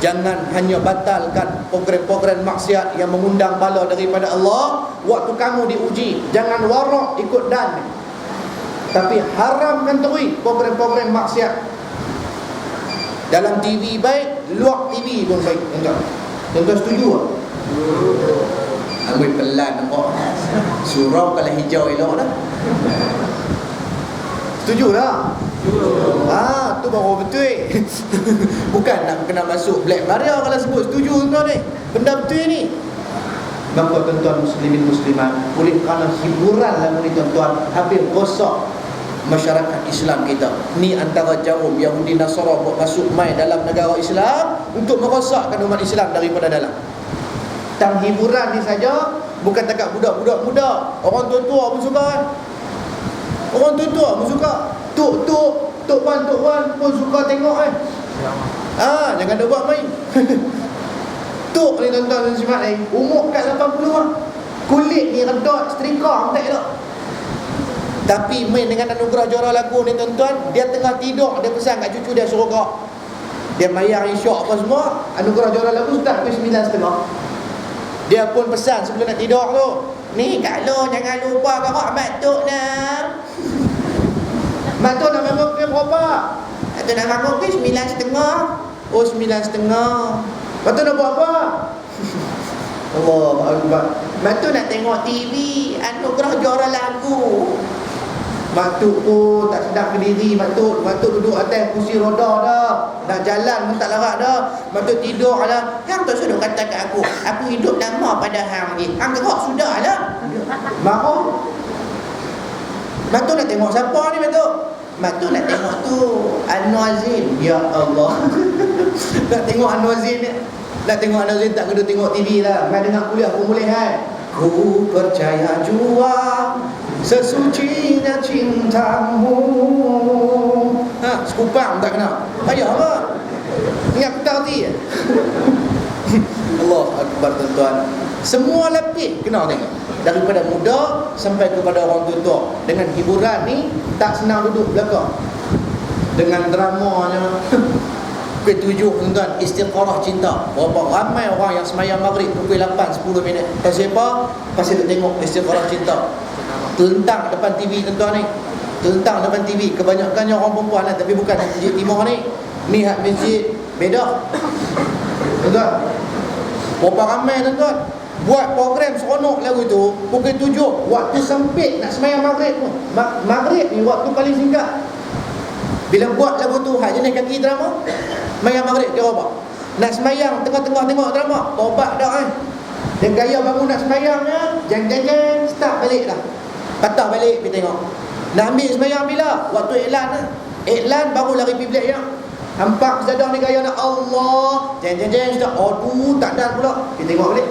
jangan hanya batalkan program-program maksiat yang mengundang bala daripada Allah waktu kamu diuji. Jangan warak ikut dan. Tapi haramkan terus program-program maksiat. Dalam TV baik, luar TV pun baik. Tuan-tuan setuju tak? Ambil pelan nampak. Surau kalau hijau elok dah. Setuju tak? Tu baru betul. Bukan nak kena masuk black barrier kalau sebut setuju tuan-tuan ni. Benda betul ni. Maka tuan-tuan muslimin muslimat, oleh kerana hiburan lagu ni tuan-tuan, hampir rosak masyarakat Islam kita. Ni antara jarum Yahudi Nasara buat masuk mai dalam negara Islam untuk merosakkan umat Islam daripada dalam. Tang hiburan ni saja, bukan takat budak-budak muda, orang tua-tua pun suka kan. Orang tua-tua pun suka. Tok wan pun suka tengok kan. Jangan dia buat main. Tok ni tuan-tuan dan simak ni, umur kat 80 lah. Kulit ni redot, setrika tak elok. Tapi main dengan anugerah juara lagu ni tuan-tuan, dia tengah tidur, dia pesan kat cucu dia suruh gerak. Dia mayar isyak apa semua, anugerah juara lagu start pukul 9.30. Dia pun pesan sebelum nak tidur tu, ni Kak Long jangan lupa gerak mak tok nak. Mak tok nak bangun pukul berapa? Mak tok nak bangun pukul 9.30. Oh 9.30. Mak tok nak buat apa? Allah Akbar. Mak tok nak tengok TV, anugerah juara lagu. Mak tok pun tak sedap ke diri. Mak tok duduk atas kursi roda dah. Dah jalan pun tak larat dah. Mak tok tidur lah. Hang tak sudah kata kat aku hidup lama pada hang ni. Hang gerak sudah lah. Marah. Mak tok nak tengok siapa ni Mak tok? Mak tok nak tengok tu Anwar Zain. Ya Allah. Nak tengok Anwar Zain ni. Nak tengok Anwar Zain tak kena tengok TV lah. Mai dengar kuliah pun boleh kan. Ku percaya jua sesucinya cintamu. Sekupang tak kena. Payah apa? Ingat petang hati. Allah Akbar tuan-tuan. Semua lapis kena tengok. Daripada muda sampai kepada orang tua-tua. Dengan hiburan ni tak senang duduk belakang. Dengan dramanya. Ketujuh tuan-tuan, istiqarah cinta. Berapa ramai orang yang semayang maghrib pukul 8-10 minit. Pasal apa? Pasal nak tengok istiqarah cinta. Telentang depan TV tuan-tuan ni. Telentang depan TV. Kebanyakannya orang perempuan lah. Tapi bukan masjid timur ni. Ni hak masjid Medah. Tuan-tuan, berapa ramai tuan-tuan buat program seronok lagu tu pukul 7. Waktu sempit nak semayang maghrib pun. Maghrib ni waktu paling singkat. Bila buat lagu tu hak jenis kaki drama, semayang maghrib kira apa? Nak semayang tengah-tengah tengok drama, tobat dah kan. Dia gaya bangun nak semayangnya, jang-jang start balik dah. Patah balik pergi tengok. Nak ambil semayang bila? Waktu iklan lah. Iklan baru lari pergi bilik ya. Nampak sedadah ni gaya nak Allah, jang-jang start. Aduh tak ada pula. Kita tengok balik.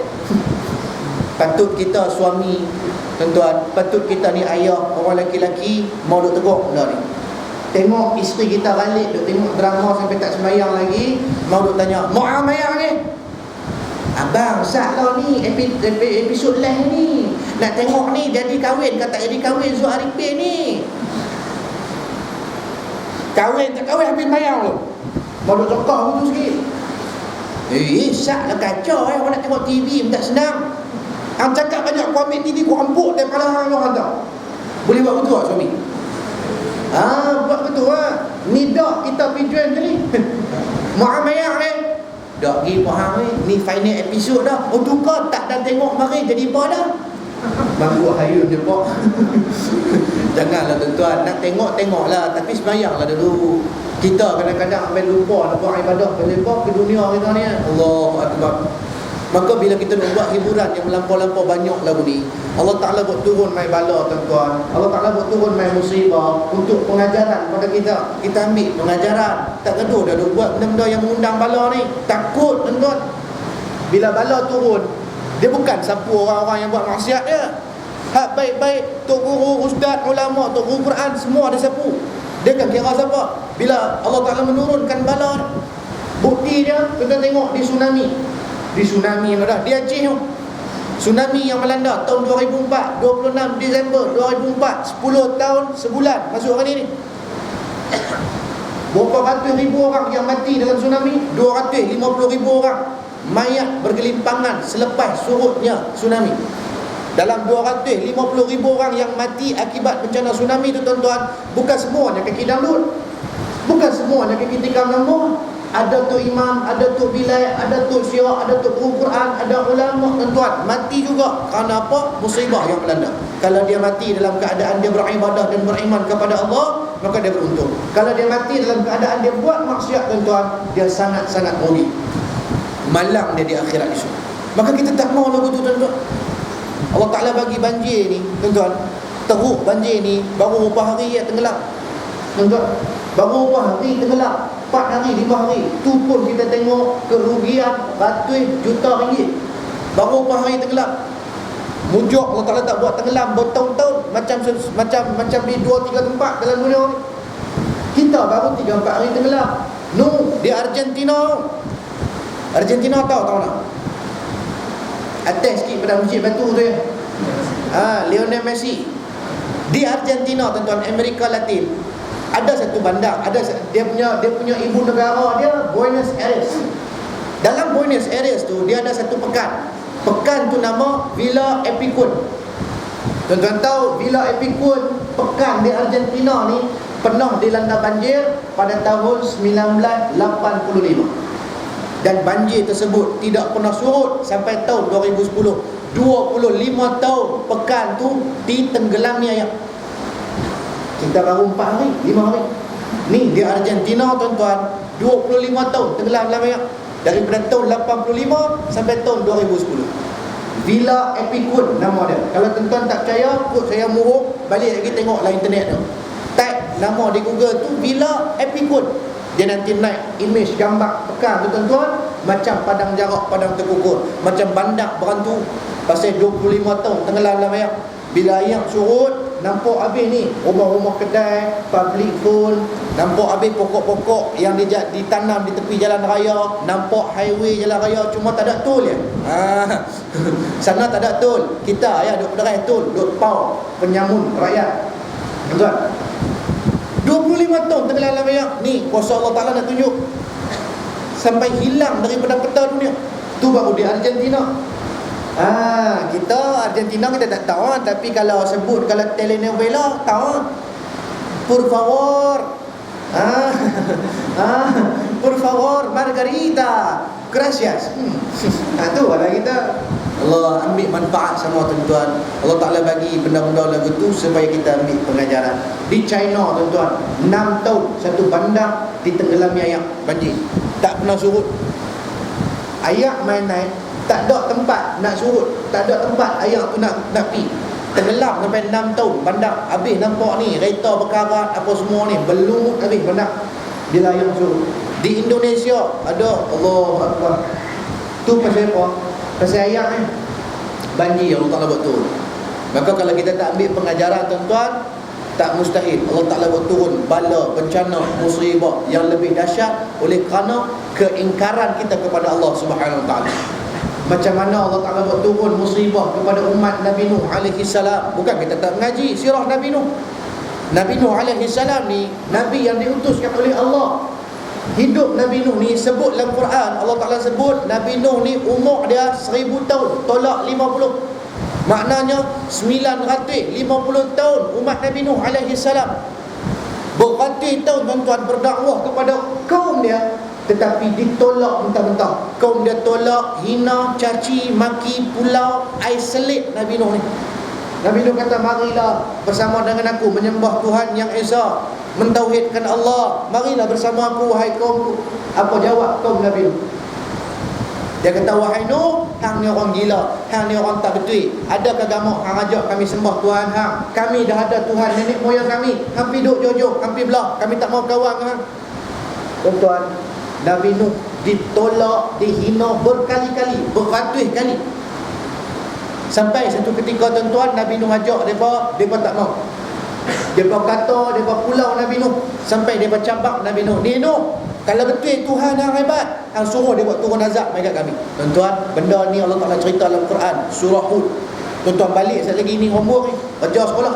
Patut kita suami tuan-tuan, patut kita ni ayah, orang lelaki-lelaki mau duk tegur benda ni. Tengok isteri kita balik duk tengok drama sampai tak sembahyang lagi, mau duk tanya, "Mau amayang ni?" Abang, salah ni episod live ni. Nak tengok ni jadi kahwin ke tak jadi kahwin Zul Arifin ni. Kahwin tak kahwin habis sembahyang tu. Mau duk cakap begitu sikit. Saklah kacau orang nak tengok TV tak senang. Hang cakap banyak kau ambil TV kau ambuk daripada hang orang tak. Boleh buat betul tak suami? Buat betul lah. Ni dak kita pergi join je ni. Muhammadah ni dak pergi faham ni. Ni final episod dah. Oh tu kau tak dah tengok mari jadi apa dah. Bangku hayun je pak. Janganlah tuan-tuan, nak tengoklah tapi sembahyanglah dulu. Kita kadang-kadang sampai lupa nak buat ibadah lepas ke dunia kita ni. Allahu Akbar. Maka bila kita nak buat hiburan yang melampau-lampau banyak lagu ni, Allah Ta'ala buat turun mai bala tuan-tuan. Allah Ta'ala buat turun mai musibah untuk pengajaran pada kita. Kita ambil pengajaran. Tak gaduh dah buat benda-benda yang mengundang bala ni. Takut tuan-tuan. Bila bala turun, dia bukan sapu orang-orang yang buat maksiat dia. Hak baik-baik, tok guru, ustaz, ulama, tok guru Quran, semua dia sapu. Dia kan kira siapa? Bila Allah Ta'ala menurunkan bala ni. Bukti dia, kita tengok di tsunami. Di tsunami yang ada di Aceh tu. Tsunami yang melanda tahun 2004, 26 Disember 2004, 10 tahun sebulan masuk hari ni. Berapa ratus ribu orang yang mati dalam tsunami? 250 ribu orang mayat bergelimpangan selepas surutnya tsunami. Dalam 250,000 orang yang mati akibat bencana tsunami tu tuan-tuan, bukan semuanya kaki dangdut, bukan semuanya kaki tikam nombor. Ada tu imam, ada tu bilal, ada tu syiah, ada tu guru Quran, ada ulama tuan-tuan mati juga. Kerana apa? Musibah yang melanda. Kalau dia mati dalam keadaan dia beribadah dan beriman kepada Allah, maka dia beruntung. Kalau dia mati dalam keadaan dia buat maksiat tuan-tuan, dia sangat-sangat rugi. Malang dia di akhirat esok. Maka kita tak mau lagu tu tuan-tuan. Allah Ta'ala bagi banjir ni tuan-tuan, teruk banjir ni, baru berapa hari ya tenggelam tuan-tuan, baru berapa hari tenggelam, 4 hari 5 hari tu pun kita tengok kerugian ratus juta ringgit. Baru berapa hari tenggelam. Mujuk Allah Ta'ala tak buat tenggelam bertahun-tahun, macam di 2-3 tempat dalam dunia ni. Kita baru 3-4 hari tenggelam. Di Argentina tahu tak? Atas sikit pada masjid batu tu ya. Lionel Messi di Argentina tuan-tuan, Amerika Latin. Ada satu bandar, dia punya ibu negara dia Buenos Aires. Dalam Buenos Aires tu dia ada satu pekan. Pekan tu nama Villa Epicun. Tuan-tuan tahu Villa Epicun, pekan di Argentina ni pernah dilanda banjir pada tahun 1985. Dan banjir tersebut tidak pernah surut sampai tahun 2010. 25 tahun pekan tu ditenggelami air. Kita baru 4 hari, 5 hari. Ni di Argentina tuan-tuan, 25 tahun tenggelam dalam air. Daripada tahun 85 sampai tahun 2010. Villa Epicun nama dia. Kalau tuan-tuan tak percaya, kod saya muhur, balik lagi tengoklah internet tu. Type nama di Google tu Villa Epicun. Dia nanti naik image gambar pekan tu tuan-tuan, macam padang jarak, padang terkukur, macam bandar berantu. Pasal 25 tahun tenggelam dalam air. Bila air surut, nampak habis ni rumah-rumah kedai, public phone, nampak habis pokok-pokok yang ditanam di tepi jalan raya, nampak highway jalan raya, cuma tak ada tol je. Sana tak ada tol. Kita ya duk pederai tol, duk pau penyamun rakyat. Tuan-tuan, 25 tahun tenggelam dalam air. Ni kuasa Allah Ta'ala nak tunjuk sampai hilang daripada peta dunia. Tu baru di Argentina. Kita Argentina kita tak tahu, tapi kalau sebut, kalau telenovela tahu. Por favor. Por favor, Margarita. Gracias. Tu ada kita. Allah ambil manfaat sama tuan-tuan. Allah Ta'ala bagi benda-benda lagu tu supaya kita ambil pengajaran. Di China tuan-tuan, 6 tahun satu bandar ditenggelami air banjir, tak pernah surut. Air main naik, tak ada tempat nak surut, tak ada tempat air tu nak pergi. Tenggelam sampai 6 tahun bandar. Habis nampak ni kereta berkarat apa semua ni, belum habis bandar bila air surut. Di Indonesia ada, Allah Akbar. Tu pasal apa? Pasal air ni banjir Allah Ta'ala buat turun. Maka kalau kita tak ambil pengajaran tuan-tuan, tak mustahil Allah Ta'ala buat turun bala, bencana, musibah yang lebih dahsyat oleh kerana keingkaran kita kepada Allah Subhanahu Wa Ta'ala. Macam mana Allah Ta'ala buat turun musibah kepada umat Nabi Nuh alaihi salam. Bukan kita tak mengaji sirah Nabi Nuh. Nabi Nuh alaihi salam ni Nabi yang diutuskan oleh Allah. Hidup Nabi Nuh ni sebut dalam Quran, Allah Ta'ala sebut Nabi Nuh ni umur dia 1000 tahun tolak 50. Maknanya 950 tahun umat Nabi Nuh alaihi salam beratus tahun tuan-tuan berdakwah kepada kaum dia, tetapi ditolak mentah-mentah. Kaum dia tolak, hina, caci, maki, pulau, isolate Nabi Nuh ni. Nabi Nuh kata, marilah bersama dengan aku menyembah Tuhan yang Esa, mentauhidkan Allah. Marilah bersama aku wahai kaumku. Apa jawab kaum Nabi Nuh? Dia kata, wahai Nuh, hang ni orang gila, hang ni orang tak betul. Adakah kamu hang ajak kami sembah Tuhan hang? Kami dah ada Tuhan nenek moyang kami. Hang pi duk jauh-jauh, hang pi belah. Kami tak mau kawan hang. Tuan-tuan, Nabi Nuh ditolak, dihina berkali-kali, beratus kali. Sampai satu ketika tuan-tuan, Nabi Nuh ajak mereka tak mau. Mereka kata, mereka pulau Nabi Nuh. Sampai mereka cabak Nabi Nuh. Ni Nuh, kalau betul Tuhan yang hebat, hang suruh dia buat turun azab dekat kami. Tuan-tuan, benda ni Allah Ta'ala cerita dalam Quran, surah Hud. Tuan-tuan balik sekali lagi ni homework ni, kerja sekolah.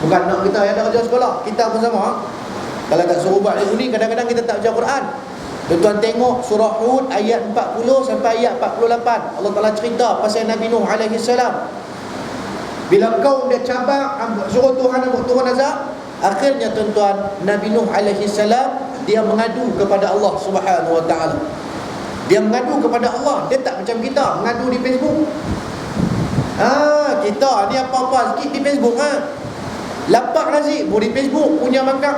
Bukan nak kita yang ada kerja sekolah, kita pun sama. Kalau tak suruh buat lagu ni, kadang-kadang kita tak baca Quran. Tuan-tuan tengok surah Hud ayat 40 sampai ayat 48. Allah Ta'ala cerita pasal Nabi Nuh alaihi salam. Bila kaum dia cabar, suruh Tuhan buat turun azab, akhirnya tuan-tuan, Nabi Nuh alaihi salam dia mengadu kepada Allah Subhanahu wa taala. Dia mengadu kepada Allah. Dia tak macam kita mengadu di Facebook. Kita ni apa-apa sikit di Facebook lapak nasi di Facebook punya makan.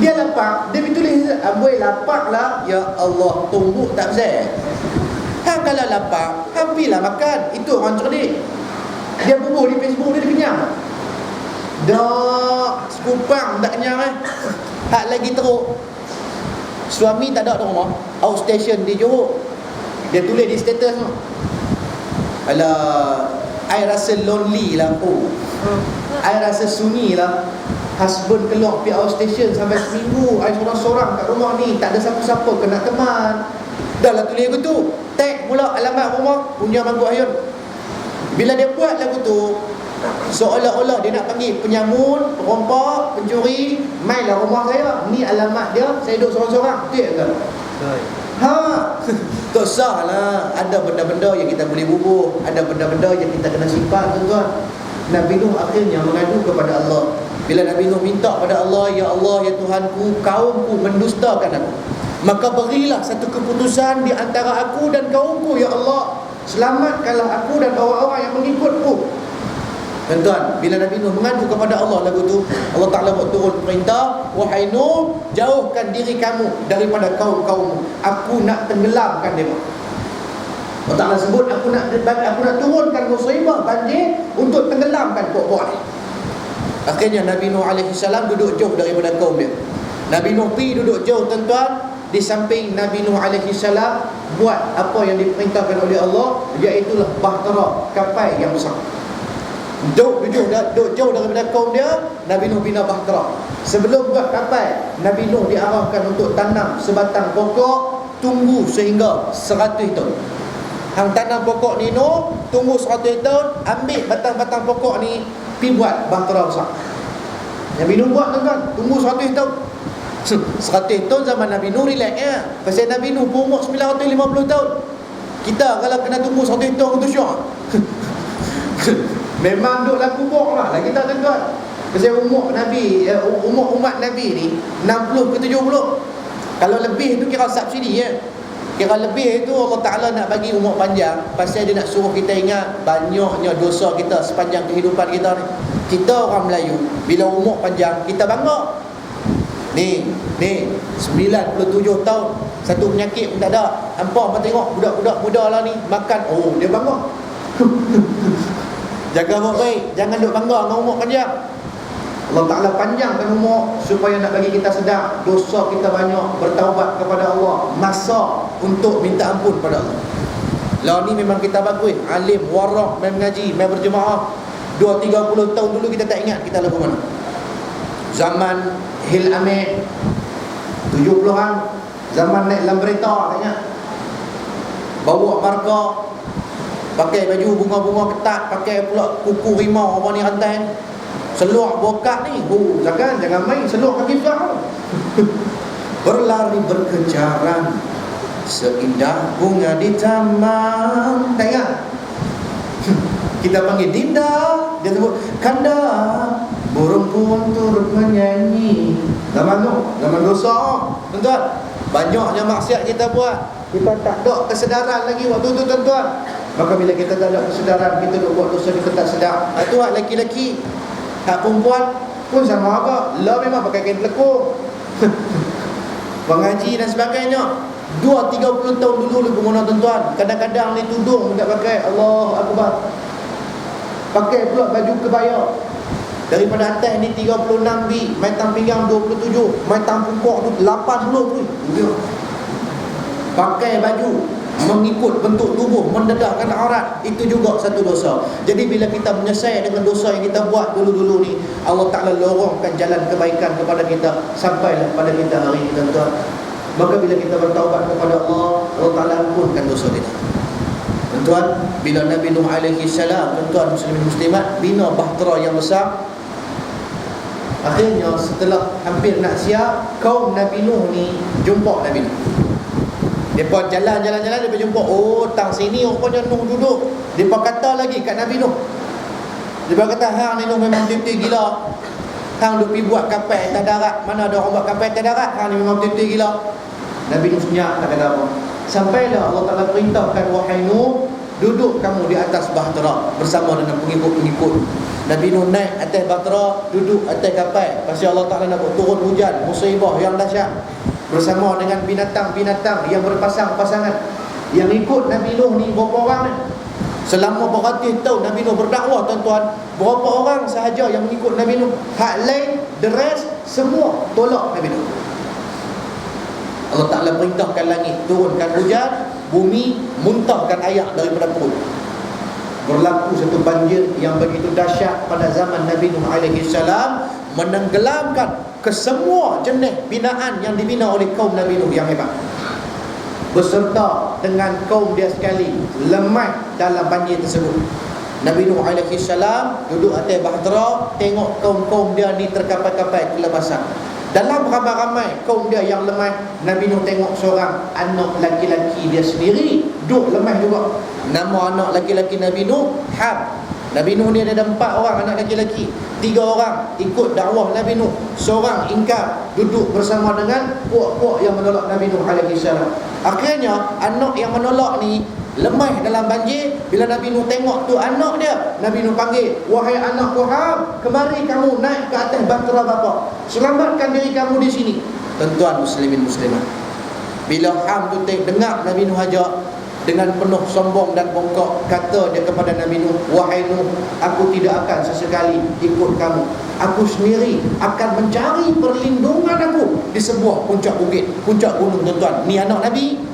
Dia lapak, dia tulis amboi lapak lah, ya Allah, tumbuk tak besar. Kalau lapak, hampilah makan. Itu orang cerdik. Dia bubuh di Facebook dia kenyang. Dah sekupang tak kenyang hak lagi teruk. Suami tak ada rumah, outstation di Johor. Dia tulis di status tu, alah, I rasa lonely lah. I rasa sunyi lah. Husband keluar pergi outstation sampai seminggu, I seorang-seorang kat rumah ni, tak ada siapa-siapa kena teman. Dah lah tulis lagu tu, tag pula alamat rumah, punya Mangkuk Ayun. Bila dia buat lagu tu, seolah-olah dia nak panggil penyamun, perompak, pencuri, mainlah rumah saya, ni alamat dia, saya duduk seorang-seorang. Betul ke? Tak sah lah. Ada benda-benda yang kita boleh bubuh, ada benda-benda yang kita kena simpan, tuan-tuan. Nabi Nuh akhirnya mengadu kepada Allah. Bila Nabi Nuh minta pada Allah, ya Allah, ya Tuhanku, kaumku mendustakan aku, maka berilah satu keputusan di antara aku dan kaumku, ya Allah. Selamatkanlah aku dan orang-orang yang mengikutku. Tuan-tuan, bila Nabi Nuh mengadu kepada Allah lagu tu, Allah Ta'ala buat turun perintah, wahai Nuh, jauhkan diri kamu daripada kaum-kaummu, aku nak tenggelamkan mereka. Allah Ta'ala sebut, aku nak turunkan musibah banjir untuk tenggelamkan puak-puak ni. Akhirnya Nabi Nuh alaihi salam duduk jauh daripada kaum dia. Nabi Nuh pergi duduk jauh, tuan-tuan. Di samping Nabi Nuh alaihi salam buat apa yang diperintahkan oleh Allah, iaitulah bahtera, kapal yang besar. Duduk jauh daripada kaum dia, Nabi Nuh bina bahtera. Sebelum buat kapal, Nabi Nuh diarahkan untuk tanam sebatang pokok, tunggu sehingga 100 tahun. Hang tanam pokok ni Nuh, tunggu 100 tahun, ambil batang-batang pokok ni, pergi buat bahtera besar. Nabi Nuh buat, tuan-tuan, tunggu 100 tahun. 100 tahun zaman Nabi Nuh relax pasal Nabi Nuh pun umur 950 tahun. Kita kalau kena tunggu 100 tahun tu syok. Memang duduk dalam kubur lah kita, tuan-tuan. Pasal umur Nabi, umur umat Nabi ni 60 ke 70. Kalau lebih tu kira subsidi Kira lebih itu Allah Ta'ala nak bagi umur panjang, pasal dia nak suruh kita ingat banyaknya dosa kita sepanjang kehidupan kita ni. Kita orang Melayu, bila umur panjang kita bangga. Ni 97 tahun, satu penyakit pun tak ada. Hampa tengok budak-budak muda lah ni makan, oh dia bangga. Jaga baik-baik, jangan duk bangga dengan umur panjang. Allah Ta'ala panjangkan umur supaya nak bagi kita sedar dosa kita banyak, bertaubat kepada Allah, masa untuk minta ampun pada Allah. Lah ni memang kita bagus, alim, warak, main mengaji, main berjemaah. 2-30 tahun dulu kita tak ingat kita lagu mana. Zaman Hil Amir 70-an, zaman naik dalam kereta, tak ingat. Bawa markah, pakai baju bunga-bunga ketat, pakai pula kuku rimau apa ni rantai, seluar bokat ni. Jangan main seluar kaki besar. Berlari berkejaran seindah bunga di taman. Tak ingat? Kita panggil Dinda, dia sebut Kanda, burung pun turut menyanyi. Zaman dosa, tuan-tuan. Banyaknya maksiat kita buat, kita tak ada kesedaran lagi waktu tu, tuan-tuan. Maka bila kita tak ada kesedaran, kita nak buat dosa, kita tak sedar. Itu hak lelaki-lelaki. Hak perempuan pun sama apa. Lah memang pakai kain telekung, mengaji dan sebagainya. 2-30 tahun dulu lagu mana, tuan-tuan. Kadang-kadang ni tudung tak pakai, Allah Akbar. Pakai pula baju kebaya. Daripada atas ni 36 bi, metang pinggang 27, metang pungkok tu 80 tu. Pakai baju mengikut bentuk tubuh, mendedahkan aurat, itu juga satu dosa. Jadi bila kita menyesal dengan dosa yang kita buat dulu-dulu ni, Allah Ta'ala lorongkan jalan kebaikan kepada kita sampailah pada kita hari ini, tuan-tuan. Maka bila kita bertaubat kepada Allah, Allah Ta'ala ampunkan dosa kita. Tuan-tuan, bila Nabi Nuh alaihi salam, tuan-tuan muslimin muslimat, bina bahtera yang besar. Akhirnya setelah hampir nak siap, kaum Nabi Nuh ni jumpa Nabi Nuh. Mereka jalan-jalan, mereka jumpa, oh tang sini rupanya Nuh duduk. Mereka kata lagi kat Nabi Nuh, Dia kata hang ni memang betul-betul gila. Hang duk pi buat kapal atas darat, mana ada orang buat kapal atas darat, hang ni memang betul-betul gila. Nabi Nuh senyap tak kata apa. Sampailah Allah Taala perintahkan, wahai Nuh, duduk kamu di atas bahtera bersama dengan pengikut-pengikut. Nabi Nuh naik atas bahtera, duduk atas kapal. Pasal Allah Taala nak buat turun hujan, musibah yang dahsyat, bersama dengan binatang-binatang yang berpasang-pasangan. Yang ikut Nabi Nuh ni berapa orang ni? Selama beratus tahun Nabi Nuh berdakwah, tuan-tuan, berapa orang sahaja yang mengikut Nabi Nuh? Hak lain, the rest, semua tolak Nabi Nuh. Allah Ta'ala perintahkan langit turunkan hujan, bumi muntahkan air daripada perut. Berlaku satu banjir yang begitu dahsyat pada zaman Nabi Nuh alaihi salam, menenggelamkan kesemua jenis binaan yang dibina oleh kaum Nabi Nuh yang hebat, beserta dengan kaum dia sekali lemah dalam banjir tersebut. Nabi Nuh alaihi salam duduk atas bahtera, tengok kaum-kaum dia ni terkapai-kapai kelepasan. Dalam ramai-ramai kaum dia yang lemah, Nabi Nuh tengok seorang anak laki-laki dia sendiri duduk lemah juga. Nama anak laki-laki Nabi Nuh Ham. Nabi Nuh ni ada 4 orang anak laki-laki. 3 orang ikut dakwah Nabi Nuh, seorang ingkar, duduk bersama dengan puak-puak yang menolak Nabi Nuh alaihi salam. Akhirnya anak yang menolak ni lemah dalam banjir. Bila Nabi Nuh tengok tu anak dia, Nabi Nuh panggil, wahai anakku Ham, kemari kamu naik ke atas bahtera bapa, selamatkan diri kamu di sini. Tuan-tuan muslimin muslimat, bila Ham tu dengar Nabi Nuh ajak, dengan penuh sombong dan bongkok, kata dia kepada Nabi Nuh, wahai Nuh, aku tidak akan sesekali ikut kamu. Aku sendiri akan mencari perlindungan aku di sebuah puncak bukit, puncak gunung. Tuan-tuan, ni anak Nabi.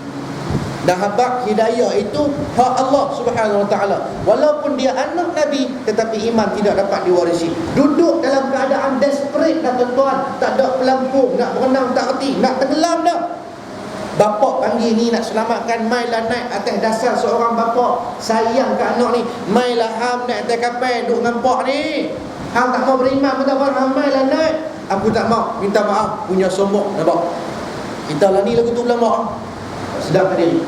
Dan habaq hidayah itu hak Allah Subhanahu Wa Taala. Walaupun dia anak Nabi, tetapi iman tidak dapat diwarisi. Duduk dalam keadaan desperate dah tuan-tuan, tak ada pelampung, nak berenang tak reti, nak tenggelam dah. Bapa panggil ni nak selamatkan, mailah naik atas dasar seorang bapa sayang ke anak ni. Mailah Ham naik atas kapal duk dengan pak ni. Ham tak mau beriman pun tak apa, Ham mailah naik. Aku tak mau, minta maaf, punya sombong nampak. Kita lah ni lagu tu ulama. Sedap diri.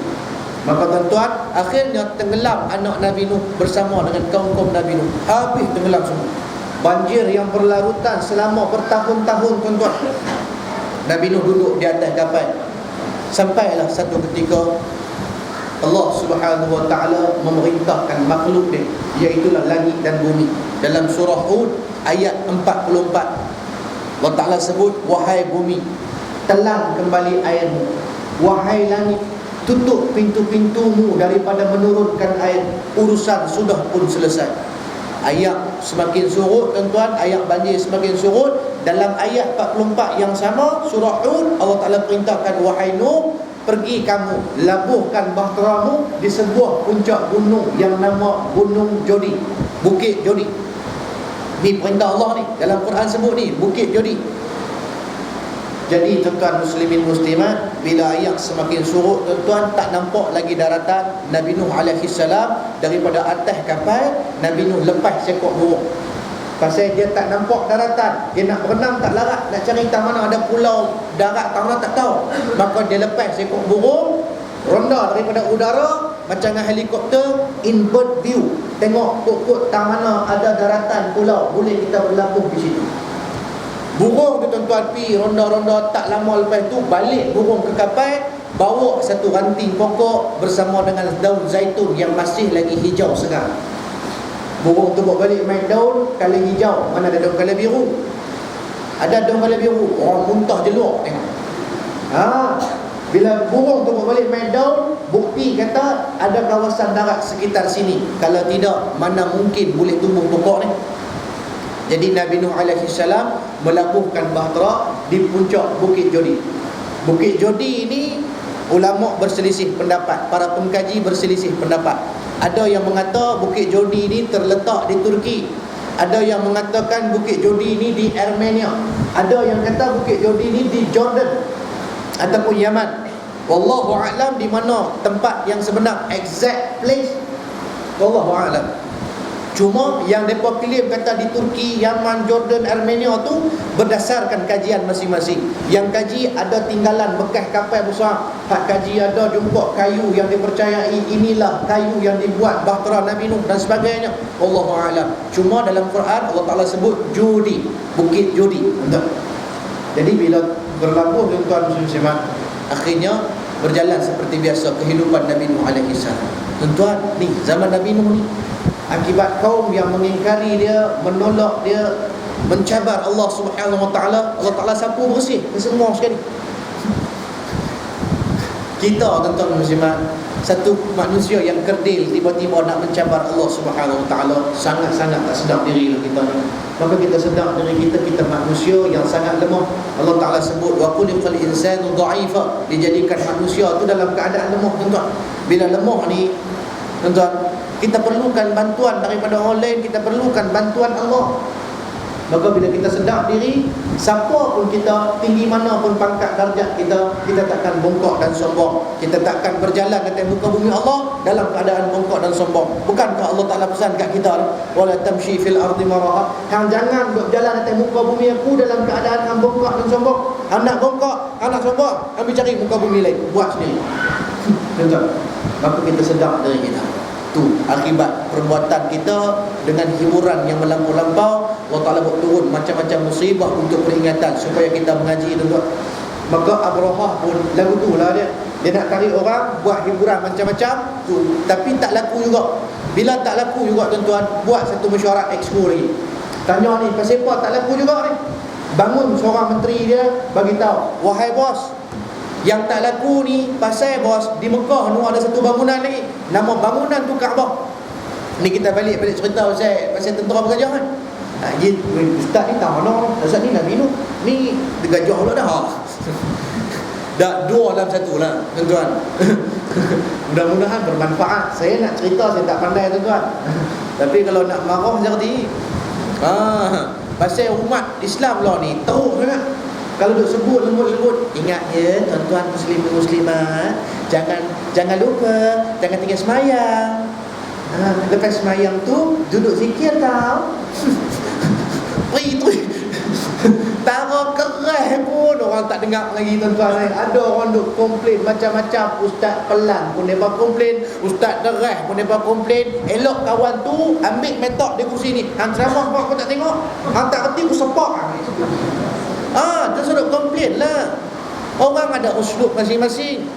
Maka tuan-tuan, akhirnya tenggelam anak Nabi Nuh bersama dengan kaum-kaum Nabi Nuh. Habis tenggelam semua. Banjir yang berlarutan selama bertahun-tahun tuan-tuan. Nabi Nuh duduk di atas kapal. Sampailah satu ketika Allah Subhanahu Wa Taala memerintahkan makhluk dia, iaitulah langit dan bumi. Dalam surah Hud ayat 44, Allah Taala sebut, wahai bumi, telan kembali airmu. Wahai langit, tutup pintu-pintumu daripada menurunkan air. Urusan sudah pun selesai. Ayat semakin surut tuan-tuan, ayat banjir semakin surut. Dalam ayat 44 yang sama surah Hud, Allah Ta'ala perintahkan, wahai Nuh, pergi kamu labuhkan bahteramu di sebuah puncak gunung yang nama Gunung Jodi, Bukit Jodi. Ni perintah Allah ni, dalam Quran sebut ni Bukit Jodi. Jadi tuan-tuan muslimin muslimat, bila ayat semakin surut tuan-tuan, tak nampak lagi daratan. Nabi Nuh alaihi salam daripada atas kapal, Nabi Nuh lepas seekor burung. Pasal dia tak nampak daratan, dia nak berenang tak larat, nak cari tang mana ada pulau darat, tang mana tak tahu. Maka dia lepas seekor burung, ronda daripada udara macam dengan helikopter, in bird view, tengok kok-kok tang mana ada daratan pulau, boleh kita berlabuh di situ. Burung tu tuan-tuan pi ronda-ronda, tak lama lepas tu balik burung ke kapal, bawa satu ranting pokok bersama dengan daun zaitun yang masih lagi hijau segar. Burung tu bawa balik main daun kala hijau, mana ada daun kala biru. Ada daun kala biru, orang muntah jeluk tengok. Bila burung tu bawa balik main daun, bukti kata ada kawasan darat sekitar sini. Kalau tidak, mana mungkin boleh tumbuh pokok ni. Jadi Nabi Nuh alaihi salam melabuhkan bahtera di puncak Bukit Jodi. Bukit Jodi ini ulama berselisih pendapat, para pengkaji berselisih pendapat. Ada yang mengata Bukit Jodi ini terletak di Turki. Ada yang mengatakan Bukit Jodi ini di Armenia. Ada yang kata Bukit Jodi ini di Jordan ataupun Yaman. Wallahu a'lam di mana tempat yang sebenar, exact place, wallahu a'lam. Cuma yang mereka klaim kata di Turki, Yaman, Jordan, Armenia tu berdasarkan kajian masing-masing. Yang kaji ada tinggalan bekas kapal besar. Hak kaji ada jumpa kayu yang dipercayai inilah kayu yang dibuat bahtera Nabi Nuh dan sebagainya. Wallahu a'lam. Cuma dalam Quran Allah Taala sebut judi, bukit judi. Jadi bila berlabuh tuan-tuan muslimat, akhirnya berjalan seperti biasa kehidupan Nabi Nuh alaihi salam. Tuan-tuan, ni zaman Nabi Nuh ni, akibat kaum yang mengingkari dia, menolak dia, mencabar Allah Subhanahu wa taala, Allah Taala sapu bersih semua sekali. Kita tuan-tuan muslimat, satu manusia yang kerdil tiba-tiba nak mencabar Allah Subhanahu wa taala, sangat-sangat tak sedar diri lah kita ni. Maka kita sedar diri kita manusia yang sangat lemah. Allah Taala sebut wa khuliqal insanu dha'ifa, dijadikan manusia tu dalam keadaan lemah tuan-tuan. Bila lemah ni tuan-tuan, kita perlukan bantuan daripada orang lain, kita perlukan bantuan Allah. Maka bila kita sedar diri, siapa pun kita, tinggi mana pun pangkat darjat kita, kita takkan bongkok dan sombong. Kita takkan berjalan di atas muka bumi Allah dalam keadaan bongkok dan sombong. Bukankah Allah Ta'ala pesan kat kita, wala tamshi fil ardi maraha, hang jangan berjalan di atas muka bumi aku dalam keadaan hang bongkok dan sombong. Hang nak bongkok, hang nak sombong, hang cari muka bumi lain, buat sendiri. Tuan-tuan, maka kita sedar diri kita. Tu akibat perbuatan kita dengan hiburan yang melampau-lampau, Allah Ta'ala buat turun macam-macam musibah untuk peringatan supaya kita mengaji tuan-tuan. Maka Abrahah pun lagu tu lah dia nak tarik orang buat hiburan macam-macam tu, tapi tak laku juga. Bila tak laku juga tuan-tuan, buat satu mesyuarat exco lagi. Tanya ni, pasal apa tak laku juga ni? Bangun seorang menteri dia bagi tahu, wahai bos, yang tak laku ni pasal bos, di Mekah tu ada satu bangunan lagi, nama bangunan tu Kaabah. Ni kita balik cerita pasal tentera bergajah kan. Ustaz ni tak mana, Ustaz ni Nabi Nuh ni bergajah pula dah. Dah dua dalam satu lah tuan-tuan. Mudah-mudahan bermanfaat. Saya nak cerita, saya tak pandai tuan-tuan. Tapi kalau nak marah jadi pasal umat Islam lah ni teruk sangat. Kalau duk sebut lembut-lembut, ingat ya tuan-tuan muslim-muslimat, jangan lupa, jangan tinggal semayang. Lepas semayang tu duduk zikir tau. Tara keras pun orang tak dengar lagi tuan-tuan. Ada orang duk komplain macam-macam. Ustaz pelan pun mereka komplain, ustaz deras pun mereka komplain. Elok kawan tu ambil metok di kursi ni, hang ceramah kau tak tengok, hang tak kerti aku sepak. Dia sudah komplain lah. Orang ada uslub masing-masing.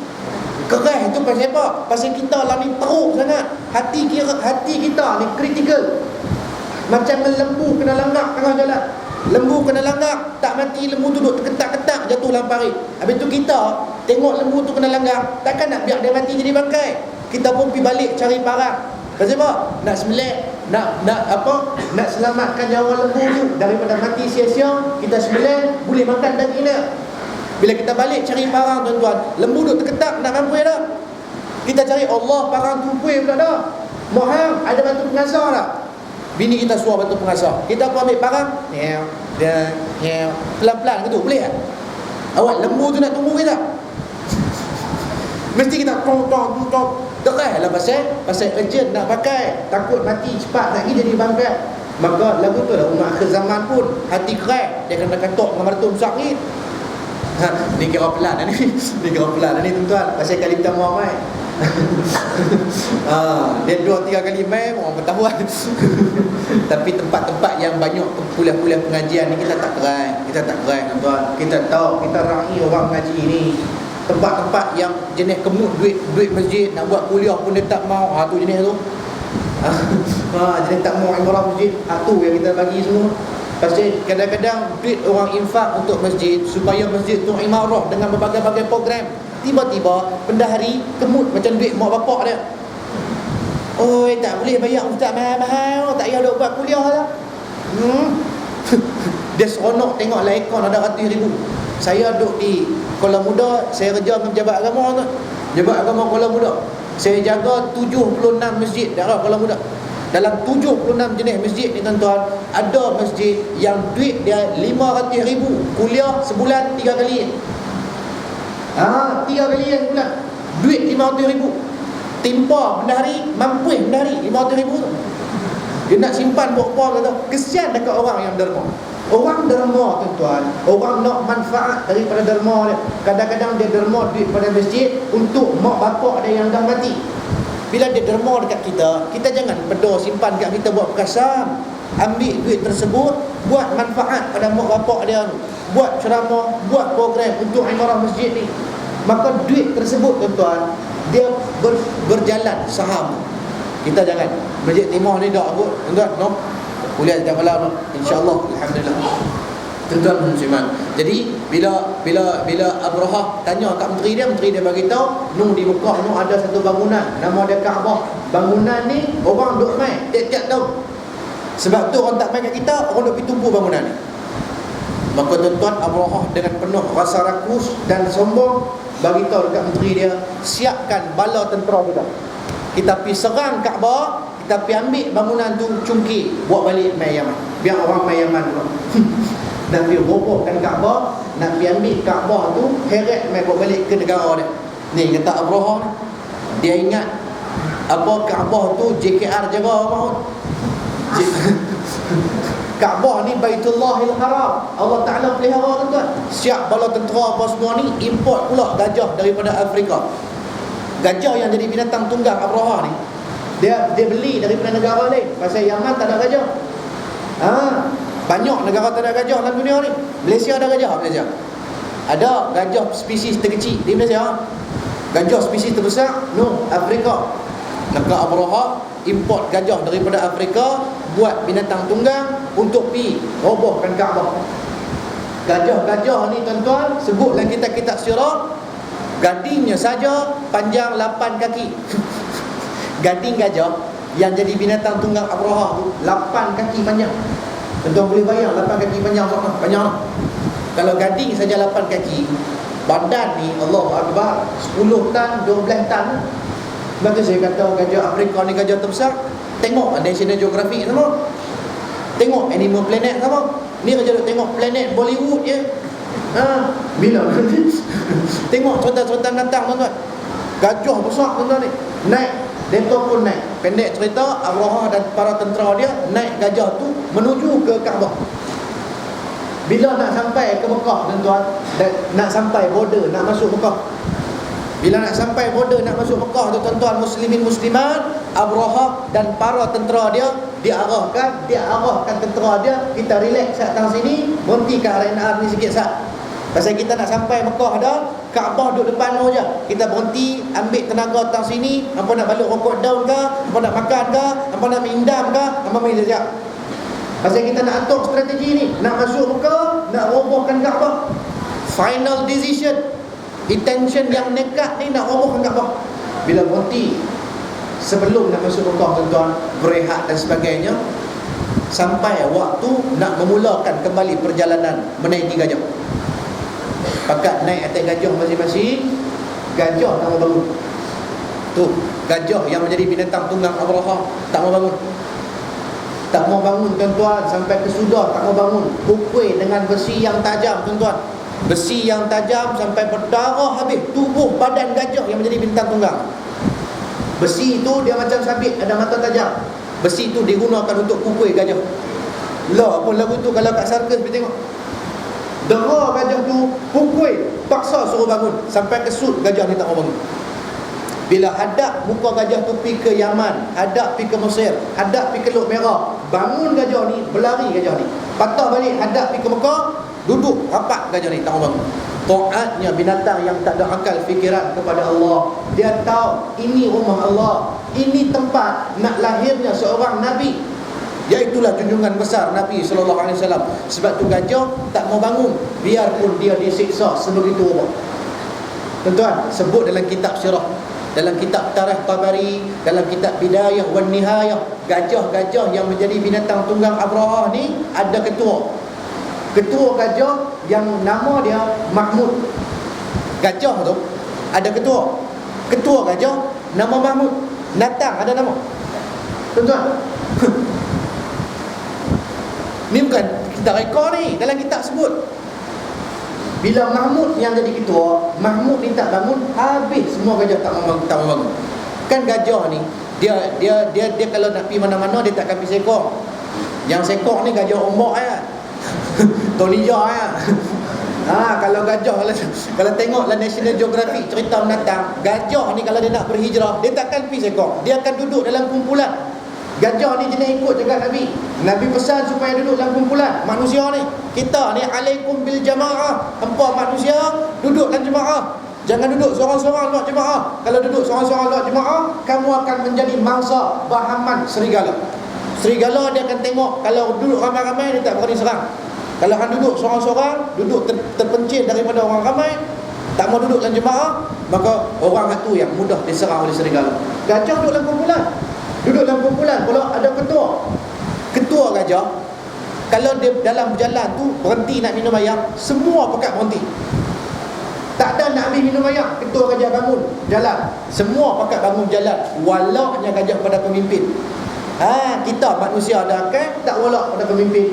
Keras itu pasal apa? Pasal kita lah ni teruk sangat. Hati kita ni kritikal. Macam lembu kena langgak tengah jalan. Lembu kena langgak, tak mati lembu tu duduk ketak-ketak jatuh dalam parit. Habis tu kita tengok lembu tu kena langgak, takkan nak biar dia mati jadi bangkai. Kita pun pergi balik cari parang. Pasal apa? Nak sembelih, nak selamatkan nyawa lembu tu daripada mati sia-sia. Kita sembelih, boleh makan daging dia. Bila kita balik cari parang tuan-tuan, lembu duk terketak nak mampu dah. Kita cari Allah, parang tumpui pula dah. Mohang ada batu pengasah tak? Bini kita suruh batu pengasah. Kita pun ambil parang, pelan-pelan gitu, boleh tak? Awak lembu tu nak tunggu kita. Mesti kita tong dekat lah pasal urgent nak pakai, takut mati cepat nak pergi jadi bangkai. Maka lagu tu lah umat akhir zaman pun hati keras, dia kena katok dengan batu besar ni. Ni kira pelan ni. Ni kira pelan ni tuan-tuan. Pasal kali pertama mai. Dia 2-3 kali mai orang bertahuan. Tapi tempat-tempat yang banyak kuliah-kuliah pengajian ni kita tak keras. Kita tak keras tuan-tuan. Kita tahu, kita raih orang mengaji ni. Tempat-tempat yang jenis kemut duit masjid, nak buat kuliah pun dia tak mau. Tu jenis tu. Jenis tak mau imarah masjid. Tu yang kita bagi semua. Pasal kadang-kadang duit orang infak untuk masjid supaya masjid tu imarah dengan berbagai-bagai program. Tiba-tiba bendahari kemut macam duit mak bapak dia. Oi, tak boleh bayar ustaz mahal-mahal, tak payah duk buat kuliah lah. Dia seronok tengok lah ekon ada ratus ribu. Saya duduk di Kuala Muda, saya kerja dengan Pejabat Agama tu. Pejabat Agama Kuala Muda. Saya jaga 76 masjid daerah Kuala Muda. Dalam 76 jenis masjid ni tuan-tuan, ada masjid yang duit dia 500 ribu, kuliah sebulan 3 kali. 3 kali sebulan. Duit 500 ribu. Timpa bendahari, mampu bendahari 500 ribu tu. Dia nak simpan buat-buat kata, kesian dekat orang yang derma. Orang derma tuan-tuan, orang nak manfaat daripada derma dia. Kadang-kadang dia derma duit pada masjid untuk mak bapak dia yang dah mati. Bila dia derma dekat kita, kita jangan pedor simpan kat kita buat perkasam. Ambil duit tersebut, buat manfaat pada mak bapak dia, buat ceramah, buat program untuk imarah masjid ni. Maka duit tersebut tuan-tuan, dia berjalan saham. Kita jangan Masjid Timur ni dak kot tuan-tuan, no. Kuliah setiap malam, no. InsyaAllah, alhamdulillah. Tuan-tuan musliman. Jadi bila Abrahah tanya kat menteri dia bagi tahu, nu di Mekah nu ada satu bangunan nama dia Kaabah. Bangunan ni orang duk mai tiap-tiap tahun. Sebab tu orang tak mai kat kita, orang duk pergi tumpu bangunan ni. Maka tuan-tuan, Abrahah dengan penuh rasa rakus dan sombong bagi tahu dekat menteri dia, siapkan bala tentera kita. Kita pergi serang Kaabah, kita pergi ambil bangunan tu, cungkir, buat balik mai Yaman. Biar orang mai Yaman dulu. Nak pergi robohkan Kaabah, nak pergi ambil Kaabah tu, heret mai buat balik ke negara dia. Ni kata Abrahah ni, dia ingat apa Kaabah tu JKR jaga maut. Kaabah ni Baitullahil Haram, Allah Ta'ala pelihara tuan-tuan. Siap bala tentera apa semua ni, import pula gajah daripada Afrika. Gajah yang jadi binatang tunggang Abrahah ni, dia beli daripada negara lain. Pasal Yaman tak ada gajah. Banyak negara tak ada gajah dalam dunia ni. Malaysia ada gajah, Malaysia. Ada gajah spesies terkecil di Malaysia. Gajah spesies terbesar, no, Afrika. Maka Abrahah import gajah daripada Afrika, buat binatang tunggang untuk pi robohkan Kaabah. Gajah-gajah ni tuan-tuan, sebutlah kitab-kitab sirah, gadingnya saja panjang 8 kaki. Gading gajah yang jadi binatang tunggang Abrahah tu 8 kaki panjang. Tuan-tuan boleh bayang 8 kaki panjang sama? Panjang tak? Kalau gading saja 8 kaki, badan ni Allahu Akbar 10 tan, 12 tan. Sebab tu saya kata gajah Afrika ni gajah terbesar. Tengok National Geographic sama, tengok Animal Planet sama. Ni kerja duk tengok planet Bollywood je. Bila tengok cerita-cerita datang tuan-tuan, gajah besar tuan-tuan ni naik. Mereka pun naik. Pendek cerita, Abrahah dan para tentera dia naik gajah tu menuju ke Kaabah. Bila nak sampai ke Mekah tuan-tuan, nak sampai border, nak masuk Mekah. Bila nak sampai border, nak masuk Mekah tu tuan-tuan muslimin muslimat, Abrahah dan para tentera dia diarahkan tentera dia, kita relax sat tang sini, berhenti kat RNR ni sikit sat. Pasal kita nak sampai Mekah dah, Kaabah duduk depan tu je. Kita berhenti, ambil tenaga tang sini, hampa nak balik rokok down ke, hampa nak makan ke, hampa nak mindam ke, hampa main sekejap. Pasal kita nak atur strategi ni, nak masuk Mekah, nak robohkan Kaabah. Final decision, intention yang nekat ni nak robohkan Kaabah. Bila berhenti, sebelum nak masuk Mekah tuan-tuan, berehat dan sebagainya, sampai waktu nak memulakan kembali perjalanan menaiki gajah. Pakat naik atas gajah masing-masing, gajah tak mau bangun. Tu, gajah yang menjadi binatang tunggang Abrahah tak mau bangun. Tak mau bangun tuan-tuan, sampai kesudah tak mau bangun. Pukul dengan besi yang tajam tuan-tuan. Besi yang tajam sampai berdarah habis tubuh badan gajah yang menjadi bintang tunggang. Besi itu dia macam sabit, ada mata tajam. Besi itu digunakan untuk pukul gajah. Lah pun lagu tu kalau kat sirkus pergi tengok. Dera gajah tu pukul, paksa suruh bangun. Sampai kesut gajah ni tak mau bangun. Bila hadap muka gajah tu pergi ke Yaman, hadap pergi ke Mesir, hadap pergi ke Laut Merah, bangun gajah ni, berlari gajah ni. Patah balik hadap pergi ke Mekah, duduk rapat gajah ni, tak mau bangun. Taatnya binatang yang tak ada akal fikiran kepada Allah. Dia tahu ini rumah Allah, ini tempat nak lahirnya seorang Nabi, iaitulah junjungan besar Nabi SAW. Sebab tu gajah tak mau bangun, biarpun dia disiksa sebegitu rupa. Tuan-tuan, sebut dalam kitab sirah, dalam kitab Tarikh Tabari, dalam kitab Bidayah wan Nihayah, gajah-gajah yang menjadi binatang tunggang Abrahah ni ada ketua. Ketua gajah yang nama dia Mahmud. Gajah tu ada ketua. Ketua gajah nama Mahmud. Natang ada nama. Tuan-tuan, ni bukan kita rekod ni, dalam kitab sebut. Bila Mahmud yang jadi ketua, Mahmud ni tak bangun, habis semua gajah tak mau bangun. Kan gajah ni Dia kalau nak pergi mana-mana dia takkan pergi sekor. Yang sekor ni gajah ombak ya. Tonija ya. Kalau gajah kalau tengoklah National Geographic cerita menatang, gajah ni kalau dia nak berhijrah, dia takkan pergi sekor. Dia akan duduk dalam kumpulan. Gajah ni jenis ikut juga Nabi. Nabi pesan supaya duduk dalam kumpulan. Manusia ni, kita ni alaikum bil jamaah. Hampa manusia duduk dalam jemaah. Jangan duduk seorang-seorang luar jemaah. Kalau duduk seorang-seorang luar jemaah, kamu akan menjadi mangsa bahaman serigala. Serigala dia akan tengok, kalau duduk ramai-ramai dia tak berani serang. Kalau hang duduk seorang-seorang, duduk terpencil daripada orang ramai, tak mau duduk dalam jemaah, maka orang itu yang mudah diserang oleh serigala. Gajah duduk dalam kumpulan. Duduk dalam kumpulan pula ada ketua. Ketua gajah, kalau dia dalam berjalan tu berhenti nak minum air, semua pekat berhenti. Tak ada nak ambil minum air, ketua gajah bangun jalan, semua pekat bangun jalan. Walaknya gajah pada pemimpin. Kita manusia ada kan tak walak pada pemimpin.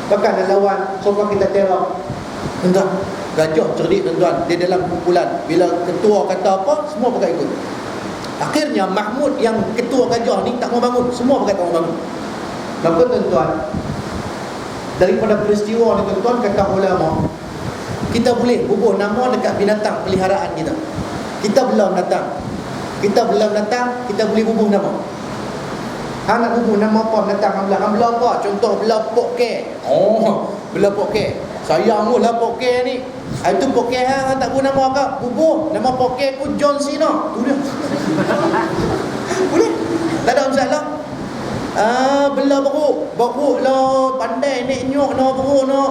Bahkan nak lawan sebab kita teror. Tuan-tuan, gajah cerdik tuan-tuan, dia dalam kumpulan. Bila ketua kata apa, semua pekat ikut. Akhirnya Mahmud yang ketua gajah ni tak mau bangun, semua pakai tak mau bangun. Maka tuan-tuan, daripada peristiwa ni tuan-tuan, kata ulama, kita boleh bubuh nama dekat binatang peliharaan kita. Kita belum datang, kita boleh bubuh nama. Hang nak bubuh nama apa binatang hang belah apa? Contoh belah pokke. Belah pokke. Sayang lah pokke ni. Itu pokke hang tak bubuh nama apa? Bubuh nama pokke ku John Cena. Tu dia. Boleh. Tak ada masalah. Belah beruk lah, pandai nek nyok no beruk no.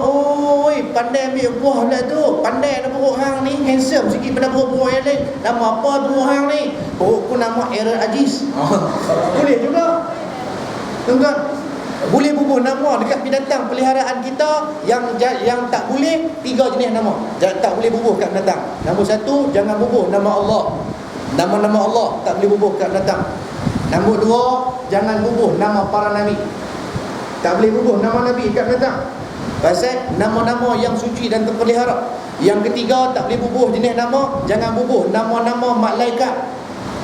Oi, pandai ambil buah pula tu. Pandai nak beruk hang ni, handsome sikit pada beruk yang lain. Nama apa beruk hang ni? Beruk ku nama Aaron Aziz. Boleh juga. Tuan-tuan, boleh bubuh nama dekat binatang peliharaan kita. Yang tak boleh 3 jenis nama. Tak boleh bubuh kat binatang. Nombor 1, jangan bubuh nama Allah. Nama-nama Allah tak boleh bubuh kat binatang. Nombor 2, jangan bubuh nama para nabi. Tak boleh bubuh nama nabi kat binatang. Pasal nama-nama yang suci dan terpelihara. Yang ketiga, tak boleh bubuh jenis nama, jangan bubuh nama-nama malaikat.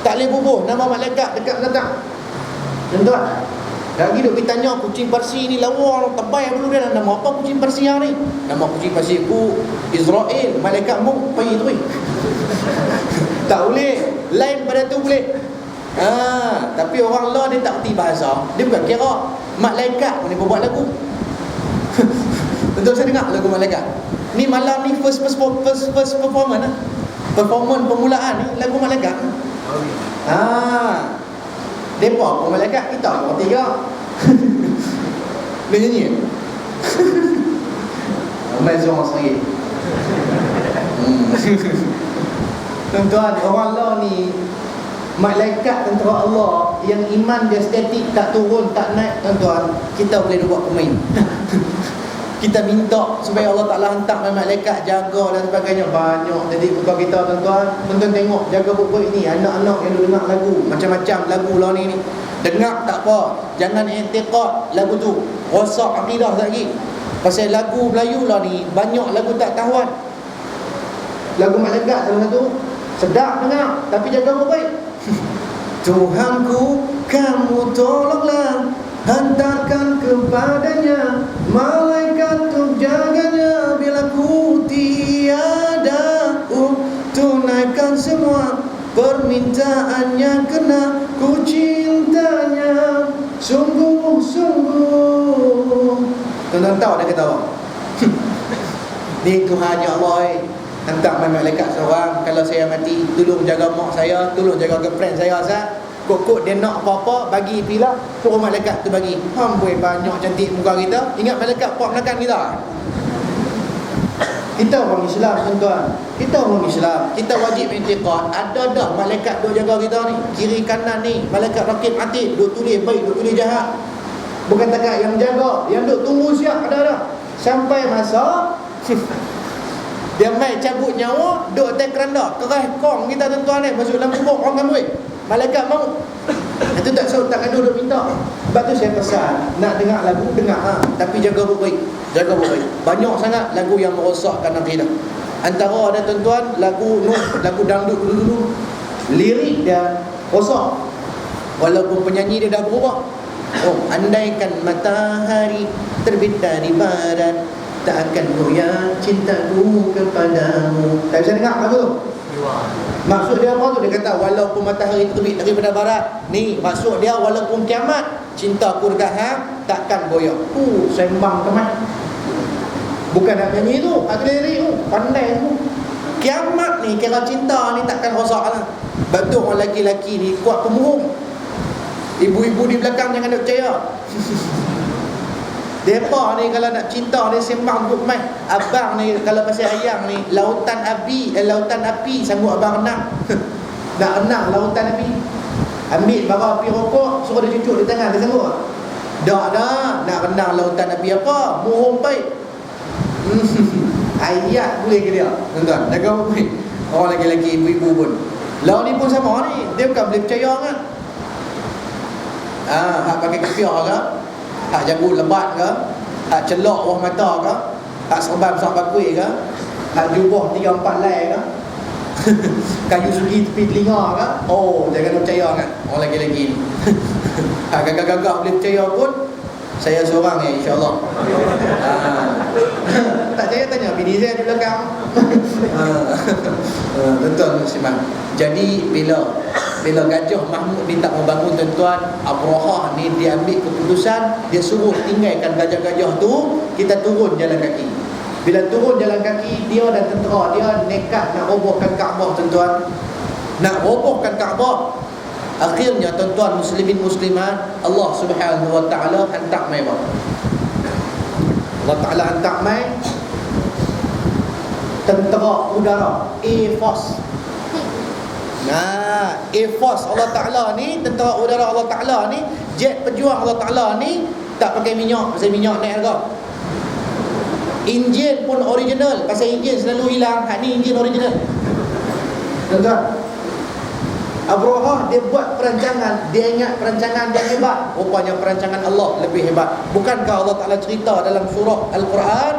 Tak boleh bubuh nama malaikat dekat binatang. Tuan-tuan, lagi duk bertanya kucing Parsi ni lawa tebal dulu dia nama apa kucing Parsi yang ni? Nama kucing Parsi ku Israel, malaikat mu pergi tu. Tak boleh. Lain pada tu boleh. Tapi orang law dia tak erti bahasa. Dia bukan kira malaikat pun dia buat lagu. Betul saya dengar lagu malaikat. Ni malam ni first performance lah. Performance permulaan ni lagu malaikat. Depa pun malaikat, kita pun tiga. Dia nyanyi. Ramai seorang sendiri. Tuan-tuan, orang law ni malaikat tentera Allah yang iman dia statik, tak turun, tak naik. Tuan-tuan, kita boleh buat pemain. Kita minta supaya Allah Ta'ala hantar malaikat jaga dan sebagainya. Banyak jadi buka kita tuan-tuan. Tuan-tuan tengok, jaga buku ini. Anak-anak yang dengar lagu, macam-macam lagu lah ni. Dengar tak apa, jangan i'tiqad lagu tu, rosak akidah lagi. Pasal lagu Melayu lah ni, banyak lagu tak tahuan. Lagu malaikat salah satu, sedap dengar, tapi jaga baik. Tuhanku, kamu tolonglah, hantarkan kepadanya malaikat untuk jaganya bila ku tiada. Tunaikan semua permintaannya kena ku cintanya sungguh-sungguh. Tuan-tuan tahu dia kata apa? Ni Tuhannya Allah hantar malaikat seorang. Kalau saya mati, tolong jaga mak saya, tolong jaga girlfriend saya Ustaz. Kok dia nak apa-apa, bagi pilah, suruh malaikat tu bagi. Amboi banyak cantik muka kita. Ingat malaikat puak menekan kita. Kita orang Islam tuan-tuan. Kita orang Islam, kita wajib i'tiqad. Ada dah malaikat duk jaga kita ni. Kiri kanan ni, malaikat rakib atid, duk tulis baik, duk tulis jahat. Bukan takat yang jaga, yang duk tunggu siap ada dah. Sampai masa dia mai cabut nyawa, duk atas keranda, keras kong kita tuan-tuan ni, masuk dalam kubur orang kamboi. Malaikat mau. Itu tak tahu, tak ada duk minta. Sebab tu saya pesan, nak dengar lagu, dengar tapi jaga baik. Jaga baik. Banyak sangat lagu yang merosakkan akidah. Antara ada tuan-tuan lagu Nuh, lagu dangdut dulu-dulu, lirik dia rosak. Walaupun penyanyi dia dah berubah. Oh, andaikan matahari terbit dari barat, tak akan goyah cintaku kepadamu. Tak bisa dengar lagu tu? Maksud dia apa tu? Dia kata walaupun matahari terbit daripada barat, ni maksud dia walaupun kiamat, cintaku dekat hang takkan goyah. Sembang teman. Bukan nak nyanyi tu, hak lirik tu, pandai tu. Kiamat ni kira cinta ni takkan rosak lah. Betul orang lelaki-lelaki ni kuat pemurung. Ibu-ibu di belakang jangan nak percaya. Depa ni kalau nak cinta ni sembang duk mai. Abang ni kalau pasal ayang ni lautan api sanggup abang renang. Nak renang lautan api. Ambil bara api rokok, suruh dia cucuk di tangan, dia sanggup tak? Tak dah, nak renang lautan api apa? Murung baik. Ayat boleh ke dia? Tuan-tuan, jaga baik. Orang lelaki-lelaki, ibu-ibu pun. Lawan ni pun sama ni, dia bukan boleh percaya kan? Hak pakai kafiah ke? Hak jago lebat ke? Hak celok bawah mata ke? Hak serban besar bakui ke? Hak jubah 3-4 lai ke? Kayu sugi tepi telinga ke? Oh, jangan percaya kan? Orang lelaki-lelaki ni. Hak gagak-gagak boleh percaya pun, saya seorang insya-Allah. Tak percaya tanya bini saya di belakang. Tuan-tuan musliman. Jadi bila Gajah Mahmud ni tak mau bangun, tuan-tuan, Abrahah ni dia ambil keputusan, dia suruh tinggalkan gajah-gajah tu, kita turun jalan kaki. Bila turun jalan kaki, dia dan tentera dia nekat nak robohkan Kaabah, tuan-tuan. Nak robohkan Kaabah. Akhirnya tuan-tuan muslimin muslimat, Allah Subhanahu wa taala hantar mai apa? Allah Taala hantar mai tentera udara, Air Force. Air Force Allah Ta'ala ni, tentera udara Allah Ta'ala ni, jet pejuang Allah Ta'ala ni tak pakai minyak, pasal minyak naik harga. Enjin pun original, pasal enjin selalu hilang. Hak ni enjin original. Tuan-tuan, Abrahah dia buat perancangan, dia ingat perancangan dia hebat. Rupanya perancangan Allah lebih hebat. Bukankah Allah Ta'ala cerita dalam surah Al-Quran,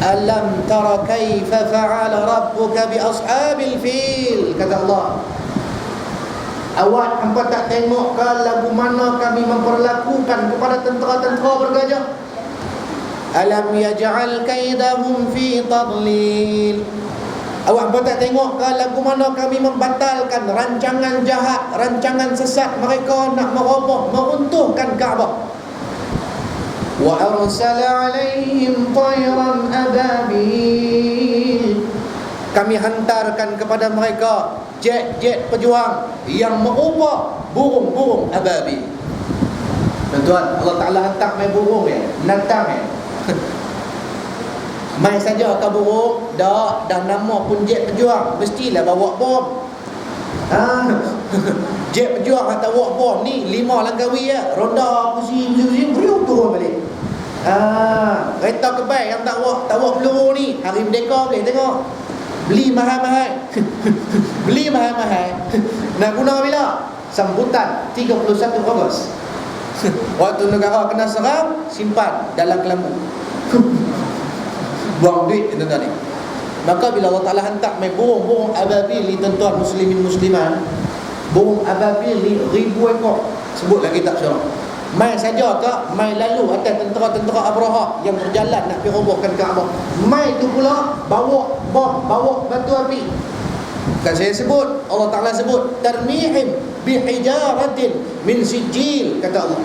Alam tara kaifa fa'ala rabbuka bi ashabil fil, kata Allah, awak hampa tak tengok ke lagu mana kami memperlakukan kepada tentera-tentera bergajah? Alam yaj'al kaidahum fi tadlil. Awak hampa tak tengok ke lagu mana kami membatalkan rancangan jahat, rancangan sesat mereka nak meroboh, meruntuhkan Kaabah. Wa arsala alaihim tayran ababil. Kami hantarkan kepada mereka jet-jet pejuang yang merubah burung-burung ababil. Tuan-tuan, Allah Ta'ala hantar mai burung natang mai saja ke burung, dah nama pun jet pejuang, mestilah bawa bom. Jet pejuang hantar bawa bom ni 5 Langkawi ronda pusing turun balik. Kereta kebal yang tak bawa peluru ni, Hari Merdeka boleh tengok, beli mahal-mahal. Beli mahal-mahal. Nak guna bila? Sambutan 31 Ogos. Waktu negara kena serang, simpan dalam kelambu. Buang duit tuan-tuan ni. Maka bila Allah Ta'ala hantar mai burung-burung ababil ni, tuan-tuan muslimin musliman, burung ababil ni 1000 ekor. Sebutlah kitab syarah. Mai saja ke mai lalu atas tentera-tentera Abrahah yang berjalan nak pergi robohkan Kaabah. Mai tu pula bawa bom, bawa batu api. Kan saya sebut, Allah Ta'ala sebut tarmihim bihijaratin min sijil, kata Allah.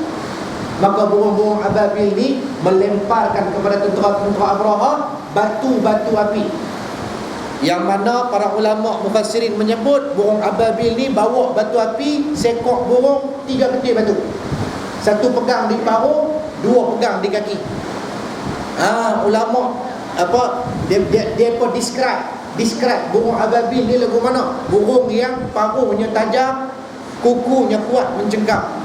Maka burung-burung ababil ni melemparkan kepada tentera-tentera Abrahah batu-batu api. Yang mana para ulama mufassirin menyebut burung ababil ni bawa batu api, sekok burung 3 ketil batu. Satu pegang di paruh, 2 pegang di kaki. Ulama apa dia pun describe burung ababil ni lagu mana? Burung yang paruhnya tajam, kukunya kuat mencengkam.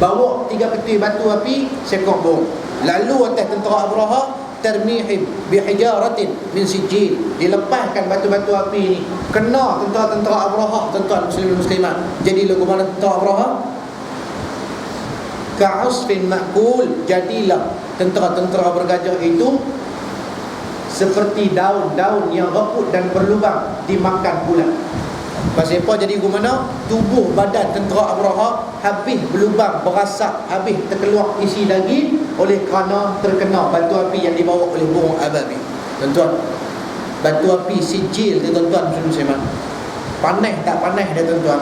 Bawa 3 ketil batu api, sekok burung. Lalu atas tentera Abrahah tarmihim bihijaratin min sijil, dilepaskan batu-batu api ni kena tentera-tentera Abrahah, tuan-tuan muslimin muslimat. Jadi lagu mana tentera Abrahah? Ka'usfin ma'kul, jadilah tentera-tentera bergajah itu seperti daun-daun yang reput dan berlubang dimakan ulat. Pasal apa jadi gimana? Tubuh badan tentera Abraha habis berlubang, berasak, habis terkeluar isi daging oleh kerana terkena batu api yang dibawa oleh burung ababil. Tuan-tuan, batu api sijil dia, tuan-tuan muslimat. Panas tak panas dia, tuan-tuan?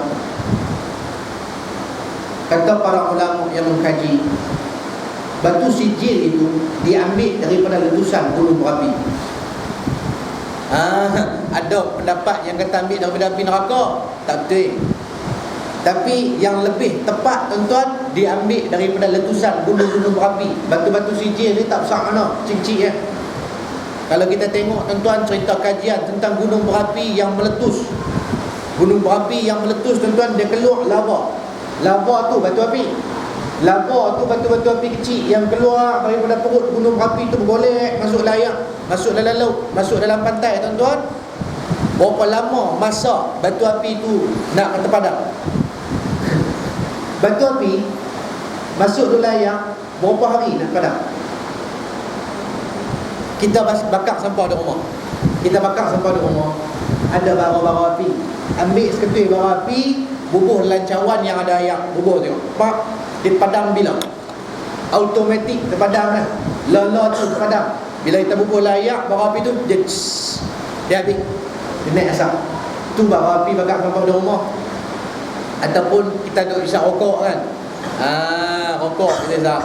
Kata para ulama yang mengkaji, batu sijil itu diambil daripada letusan gunung berapi. Ada pendapat yang kata ambil daripada api neraka. Tak betul. Tapi yang lebih tepat, tuan-tuan, diambil daripada letusan gunung-gunung berapi. Batu-batu sijil ni tak besar mana, kecil-kecil ya. Kalau kita tengok, tuan-tuan, cerita kajian tentang gunung berapi yang meletus. Gunung berapi yang meletus, tuan-tuan, dia keluar lava. Lava tu batu api. Lava tu batu-batu api kecil yang keluar daripada perut gunung berapi tu, bergolek masuk layar, masuk dalam laut, masuk dalam pantai, tuan-tuan. Berapa lama masa batu api tu nak terpadam? Batu api masuk dalam layar, berapa hari nak padam? Kita bakar sampah di rumah. Kita bakar sampah di rumah, ada bara-bara api. Ambil seketul bara api, bubuh lancawan yang ada air, bubuh tengok. Pak, dia padam bila? Automatik terpadam dah. Lala tu terpadam. Bila kita bubuh layak bara api tu, dia habis. Dia naik asap. Tu bara api bakar sampah di rumah. Ataupun kita duduk isap rokok kan. Rokok kita isap.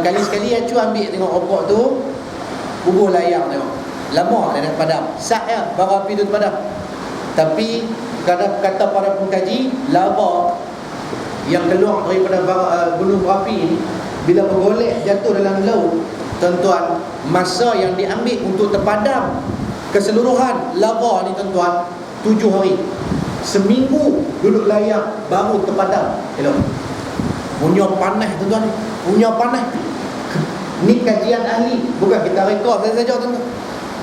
Kali-sekali acu ambil tengok rokok tu, bubuh layak tengok. Lama dia nak padam. Sat ya, bara api tu terpadam. Tapi kata para pengkaji, lava yang keluar daripada gunung berapi ni, bila bergolek jatuh dalam laut, tuan-tuan, masa yang diambil untuk terpadam keseluruhan lava ni, tuan-tuan, 7 hari. Seminggu duduk layak baru terpadam. Elok. Punya panas, tuan-tuan. Punya panas. Ni kajian ahli, bukan kita rekod saja, tuan-tuan.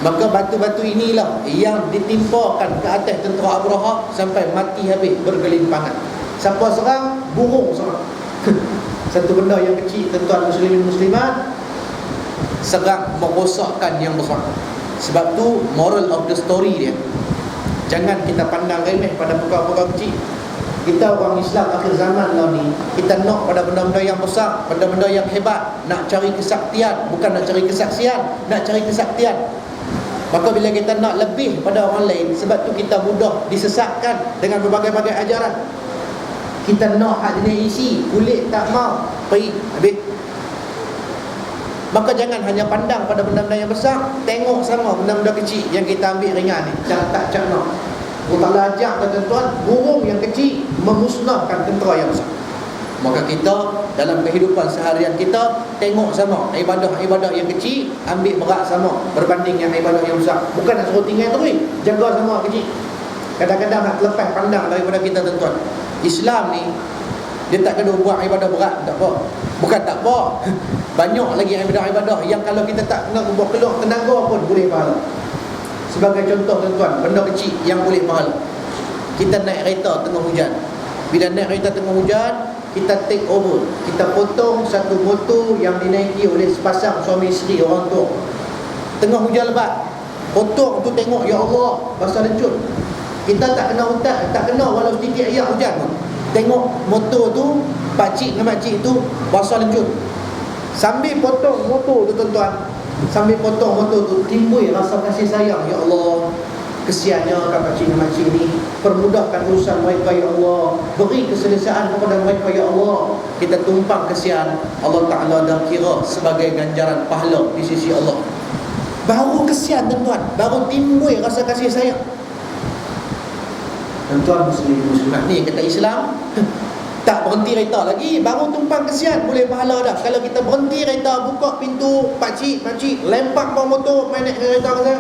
Maka batu-batu inilah yang ditimpakan ke atas tentera Abraha sampai mati habis bergelimpangan. Siapa serang? Burung serang. Satu benda yang kecil, tuan-tuan muslimin muslimat, serang merosakkan yang besar. Sebab tu moral of the story dia, jangan kita pandang remeh pada perkara-perkara kecil. Kita orang Islam akhir zaman lah ni, kita nak pada benda-benda yang besar, benda-benda yang hebat, nak cari kesaktian, bukan nak cari kesaksian, nak cari kesaktian. Maka bila kita nak lebih pada orang lain, sebab tu kita mudah disesatkan dengan berbagai-bagai ajaran. Kita nak hak jenis isi, kulit tak mau, pergi, habis. Maka jangan hanya pandang pada benda-benda yang besar, tengok sama benda-benda kecil yang kita ambil ringan ni. Jangan tak cak nak. Allah ajak, tuan-tuan, burung yang kecil memusnahkan tentera yang besar. Maka kita dalam kehidupan seharian kita, tengok sama ibadah-ibadah yang kecil, ambil berat sama berbanding yang ibadah yang besar. Bukan nak suruh tinggal terus, jaga sama kecil. Kadang-kadang nak lepas pandang daripada kita, tuan-tuan. Islam ni, dia tak kena buat ibadah berat, tak apa. Bukan tak apa. Banyak lagi ibadah-ibadah yang kalau kita tak kena buat keluar tenaga pun boleh pahala. Sebagai contoh, tuan-tuan, benda kecil yang boleh pahala. Kita naik kereta tengah hujan. Bila naik kereta tengah hujan, kita take over, kita potong satu motor yang dinaiki oleh sepasang suami isteri orang tua. Tengah hujan lebat, potong tu, tengok, ya Allah, basah lecut. Kita tak kena hutan, tak kena walau sedikit air hujan pun. Tengok motor tu, pakcik dengan makcik tu basah lecut. Sambil potong motor tu, tuan-tuan, sambil potong motor tu, timbul rasa kasih sayang. Ya Allah, kesiannya kat pakcik dan makcik ni, permudahkan urusan mereka, ya Allah, beri keselesaan kepada mereka, ya Allah. Kita tumpang kesian, Allah Ta'ala dah kira sebagai ganjaran pahala di sisi Allah. Baru kesian, tuan-tuan, baru timbul rasa kasih sayang. Tuan-tuan muslimat ni kata Islam, tak berhenti kereta lagi, baru tumpang kesian boleh pahala dah. Kalau kita berhenti kereta, buka pintu, pakcik, makcik lempar bawah motor, main naik kereta ke saya,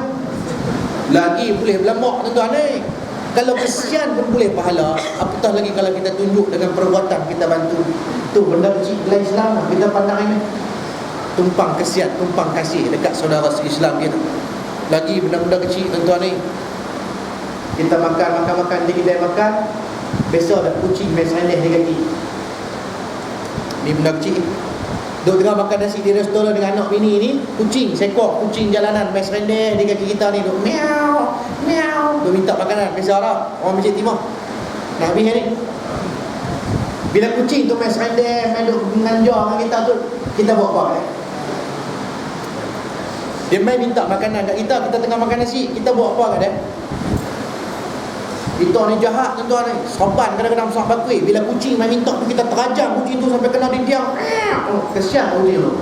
lagi boleh berlambak, tuan-tuan ni. Kalau kesian pun boleh pahala, apatah lagi kalau kita tunjuk dengan perbuatan kita bantu. Tu benda kecil dalam Islam kita pandang ini. Tumpang kesian, tumpang kasih dekat saudara se-Islam kita. Lagi benda-benda kecil, tuan-tuan ni. Kita makan di kedai makan, besok ada kucing main sereneh di kaki. Ni benda kecil. Duk tengah makan nasi di restoran dengan anak bini ni, kucing, seekor kucing jalanan main serendeh di kaki kita ni, duk meow, meow, duk minta makanan. Biasa orang Masjid Timur. Nak habis ni. Bila kucing tu main serendeh, main duk menganjar dengan kita tu, kita buat apa? Dia main minta makanan kat kita, kita tengah makan nasi, kita buat apa kat dia? Kita ni jahat tuan-tuan ni. Sopan kadang-kadang besar bakui. Bila kucing main minta tu, kita terajam kucing tu sampai kena dinding. Kesian kucing tu.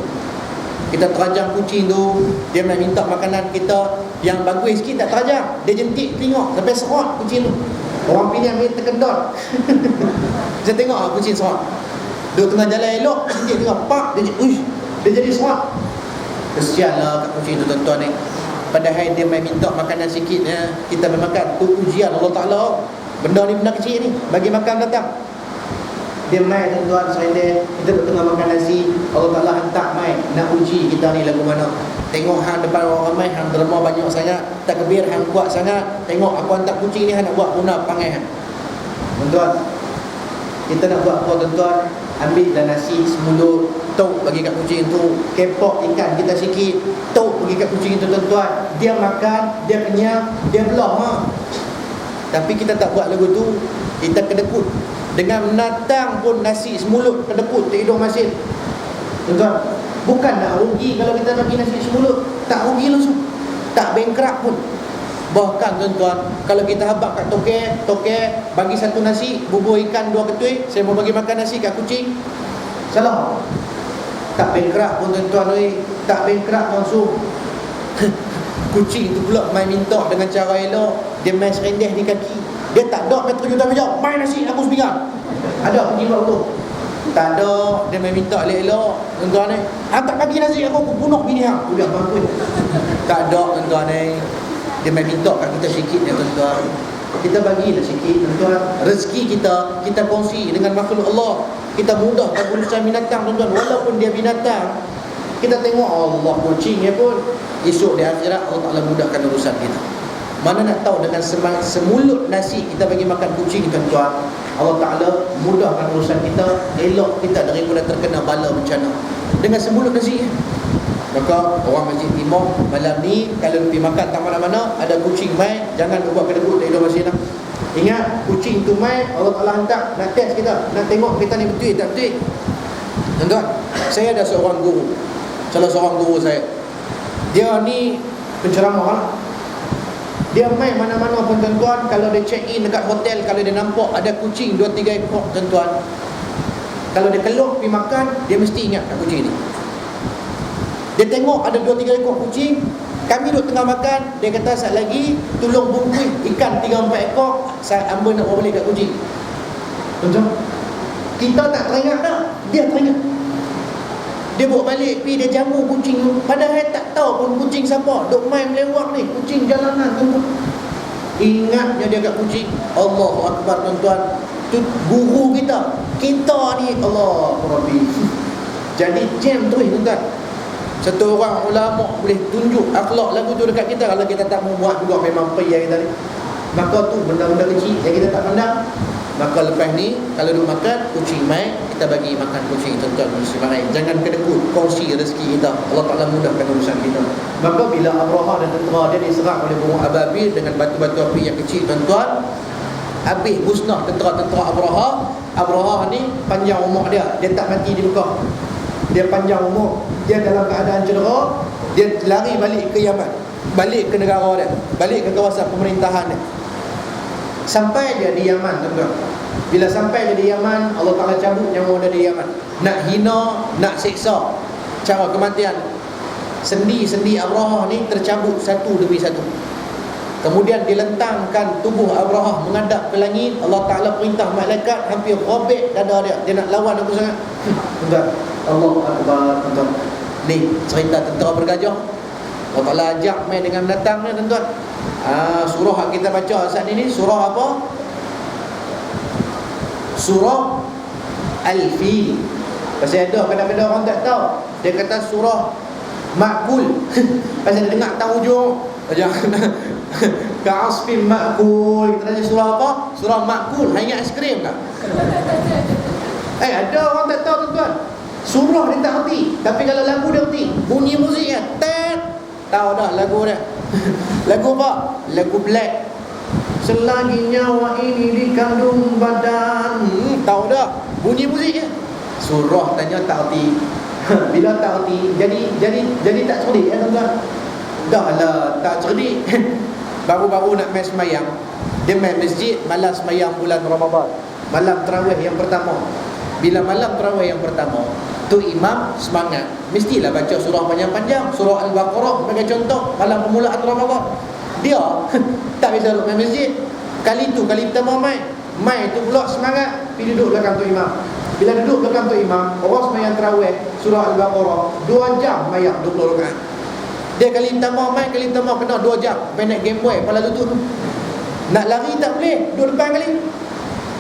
Kita terajam kucing tu, dia main minta makanan kita yang bagus sikit, tak terajam. Dia jentik tengok sampai serot kucing tu. Orang pilih ambil terkedot. Saya tengok kucing serot. Dia tengah jalan elok, jentik tengok pak, dia jadi serot. Kesianlah kat kucing tu tuan-tuan ni. Padahal dia main minta makanan sikit, kita main makan. Tu ujian Allah Ta'ala. Benda ni benda kecil ni, bagi makan datang. Dia main tuan-tuan serendeh, kita tengah makan nasi, Allah Ta'ala hantar main nak uji kita ni lagu mana. Tengok hang depan orang ramai, hang derma banyak sangat, takbir hang kuat sangat. Tengok aku hantar kucing ni, hang nak buat guna pangai hang. Tuan-tuan, kita nak buat apa tuan-tuan? Ambil dah nasi semulut, tok bagi kat kucing tu. Kepok ikan kita sikit, tok bagi kat kucing tu tuan-tuan. Dia makan, dia kenyang, dia belah. Tapi kita tak buat lagu tu, kita kedekut. Dengan menatang pun nasi semulut kedekut di hidung masin. Tuan-tuan, bukan nak rugi kalau kita nak bagi nasi semulut. Tak rugi langsung, tak bankrupt pun. Bahkan tuan-tuan, kalau kita habak kat toke bagi satu nasi, bubur ikan 2 ketui, saya mau bagi makan nasi kat kucing, salah. Tak bankrupt pun tuan-tuan, tak bankrupt langsung. Kucing tu pula main minta dengan cara elok. Dia main serendeh di kaki. Dia tak ada metro juta bijak, main nasi aku sepinggan. Ada kucing buat tu? Tak ada. Dia main minta elok-elok tuan-tuan ni. Tak bagi nasi aku bunuh bini hang. Udah bangkut. Tak ada tuan-tuan ni. Dia main minta kat kita sikit ya tuan-tuan. Kita bagilah sikit tuan-tuan. Rezeki kita, kita kongsi dengan makhluk Allah. Kita mudahkan urusan binatang tuan-tuan. Walaupun dia binatang, kita tengok Allah kucing ya pun, esok di akhirat Allah Ta'ala mudahkan urusan kita. Mana nak tahu dengan semulut nasi kita bagi makan kucing tuan-tuan, Allah Ta'ala mudahkan urusan kita, elok kita daripada terkena bala bencana dengan semulut nasi. Maka orang Masjid Timur malam ni kalau pergi makan tak mana-mana, ada kucing main, jangan buat kedekut dari hidung masin lah. Ingat, kucing tu main, Allah Ta'ala hantar nak test kita, nak tengok kita ni betul tak betul. Tuan-tuan, saya ada seorang guru, salah seorang guru saya, dia ni penceramah lah. Dia main mana-mana pun tuan-tuan, kalau dia check in dekat hotel, kalau dia nampak ada kucing 2-3 ekor tuan-tuan, kalau dia keluar pergi makan, dia mesti ingat kat kucing ni. Dia tengok ada 2-3 ekor kucing, kami duduk tengah makan, dia kata saat lagi tolong bungkus ikan 3-4 ekor, saya ambil nak bawa balik kat kucing. Tuan-tuan, kita tak teringat dah, dia teringat. Dia bawa balik, pergi dia jamu kucing tu. Padahal tak tahu pun kucing siapa, duk main melewak ni, kucing jalanan tuan-tuan. Ingatnya dia kat kucing. Allahu Akbar tuan-tuan. Tu guru kita. Kita ni Allah Rabbi. Jadi jam terus tuan-tuan. Satu orang ulama boleh tunjuk akhlak lagu tu dekat kita. Kalau kita tak mau buat juga, memang payah kita ni. Maka tu benda-benda kecil yang kita tak pandang. Maka lepas ni kalau duk makan, kucing main, kita bagi makan kucing tuan-tuan musliman lain. Jangan kedekut, kongsi rezeki kita. Allah Ta'ala mudahkan urusan kita. Maka bila Abraha dan tentera dia diserang oleh burung ababil dengan batu-batu api yang kecil tuan-tuan, habis musnah tentera-tentera Abraha. Abraha ni panjang umur dia tak mati di Mekah. Dia panjang umur, dia dalam keadaan cedera, dia lari balik ke Yaman, balik ke negara dia, balik ke kawasan pemerintahan dia. Sampai dia di Yaman tuan-tuan. Bila sampai dia di Yaman, Allah Ta'ala cabut nyawa dia di Yaman. Nak hina, nak seksa, cara kematian. Sendi-sendi Abraha ni tercabut satu demi satu. Kemudian dilentangkan tubuh Abraha menghadap ke langit. Allah Ta'ala perintah malaikat hampir robek dada dia. Dia nak lawan aku sangat. Tuan-tuan, Allahu Akbar tuan-tuan. Ni cerita tentera bergajah. Allah Ta'ala ajak main dengan binatang ni tuan-tuan. Surah yang kita baca saat ini surah apa? Surah Al-Fil. Pasal ada kadang-kadang orang tak tahu, dia kata surah Ma'kul. Pasal dia dengar tahu hujung Ka'asfin Ma'kul. Kita tanya surah apa? Surah Ma'kul. Hanya aiskrim tak? Ada orang tak tahu tuan-tuan. Surah dia tak erti, tapi kalau lagu dia erti. Bunyi muzik tet, tahu dah lagu dia. Lagu apa? Lagu Black. Selagi nyawa ini dikandung badan, tahu dah bunyi muzik. Surah tanya tak erti. Bila tak erti, jadi tak cerdik ya tuan-tuan. Dah lah tak cerdik. Baru-baru nak main semayang, dia main masjid malam semayang bulan Ramadan, malam tarawih yang pertama. Bila malam tarawih yang pertama, tu imam semangat, mestilah baca surah panjang-panjang, surah Al-Baqarah sebagai contoh malam permulaan Ramadan. Dia tak bisa duduk main masjid. Kali pertama main tu pula semangat, pergi duduk belakang tu imam. Bila duduk belakang tu imam, orang semayang tarawih surah Al-Baqarah 2 jam semayang 20 rakaat. Dia kali pertama kena 2 jam main naik Game Boy kepala lutut tu. Nak lari tak boleh, duduk depan kali.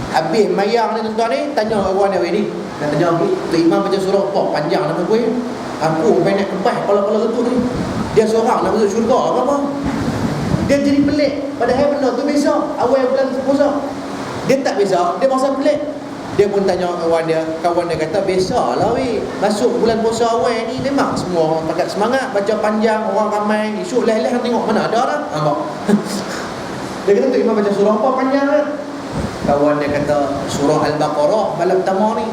Habis mayang ni tuan-tuan ni, tanya orang ni, nak tanya lagi, tu imam baca surah apa panjang nama gue. Aku main naik kepala kepala lutut ni. Dia seorang nak masuk syurga apa? Dia jadi pelik. Padahal benda tu biasa. Awal bulan puasa, dia tak biasa, dia merasa pelik. Dia pun tanya kawan dia kata, biasalah weh, masuk bulan puasa awal ni memang semua orang pakat semangat, baca panjang, orang ramai, esok leh-leh tengok mana ada dah. Nampak? Dia kata tu imam baca surah apa panjang kan? Kawan dia kata surah Al-Baqarah malam pertama ni.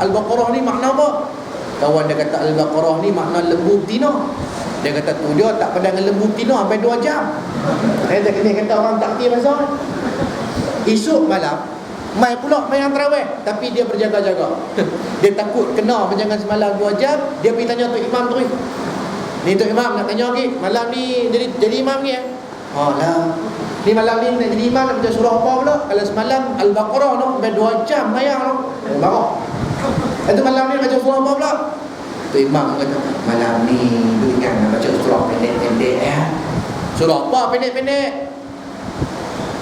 Al-Baqarah ni makna apa? Kawan dia kata Al-Baqarah ni makna lembu betina. Dia kata tu dia tak pandang lembu betina sampai 2 jam. Dia kata orang tak kerti bahasa. Esok malam mai pula main tarawih, tapi dia berjaga-jaga. Dia takut kena panjangan semalam 2 jam. Dia pergi tanya tu imam tu. Ni tu imam nak tanya lagi, malam ni jadi imam ni lah. Ni malam ni nak jadi imam nak baca surah apa pula? Kalau semalam Al-Baqarah tu sampai 2 jam mayang tu. Bagus. Itu malam ni baca surah apa pula? Tu imam kata, malam ni tu ingat nak baca surah pendek-pendek ya. Surah apa pendek-pendek?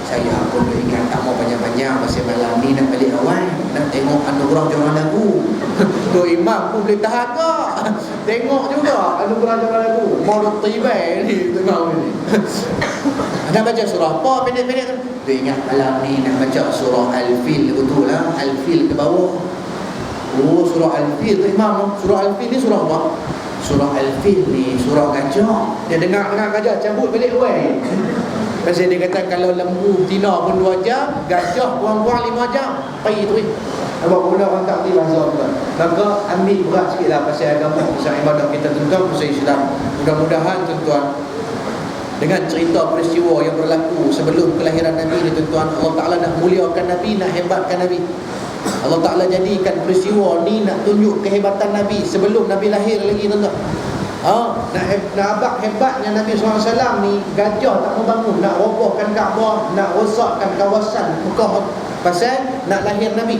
Saya pun ingat tak mau panjang-panjang, pasal malam ni nak balik awal, nak tengok anugerah jawab lagu. Tu imam pun boleh tahan ke? Tengok juga anugerah jawab lagu. Mau duk tibai ni tengok ni. Nak baca surah apa pendek-pendek tu? Tu ingat malam ni nak baca surah Al-Fil, betul lah. Al-Fil ke bawah. Oh, surah Al-Fil tu imam. Surah Al-Fil ni surah apa? Surah Al-Fil ni surah gajah. Dia dengar gajah cabut balik awal. Pasal dia kata kalau lembu betina pun 2 jam, gajah kurang-kurang 5 jam. Pergi tu. Nampak pula orang tak kerti bahasa tuan. Maka ambil berat sikit lah pasal agama, pasal ibadah kita tuan-tuan, pasal Islam. Mudah-mudahan tuan-tuan, dengan cerita peristiwa yang berlaku sebelum kelahiran Nabi ni tuan-tuan, Allah Ta'ala nak muliakan Nabi, nak hebatkan Nabi. Allah Ta'ala jadikan peristiwa ni nak tunjuk kehebatan Nabi sebelum Nabi lahir lagi tuan-tuan. Nak abang hebatnya Nabi SAW ni, gajah tak mau bangun, nak robohkan Kaabah, nak rosakkan kawasan Mekah pasal nak lahir Nabi.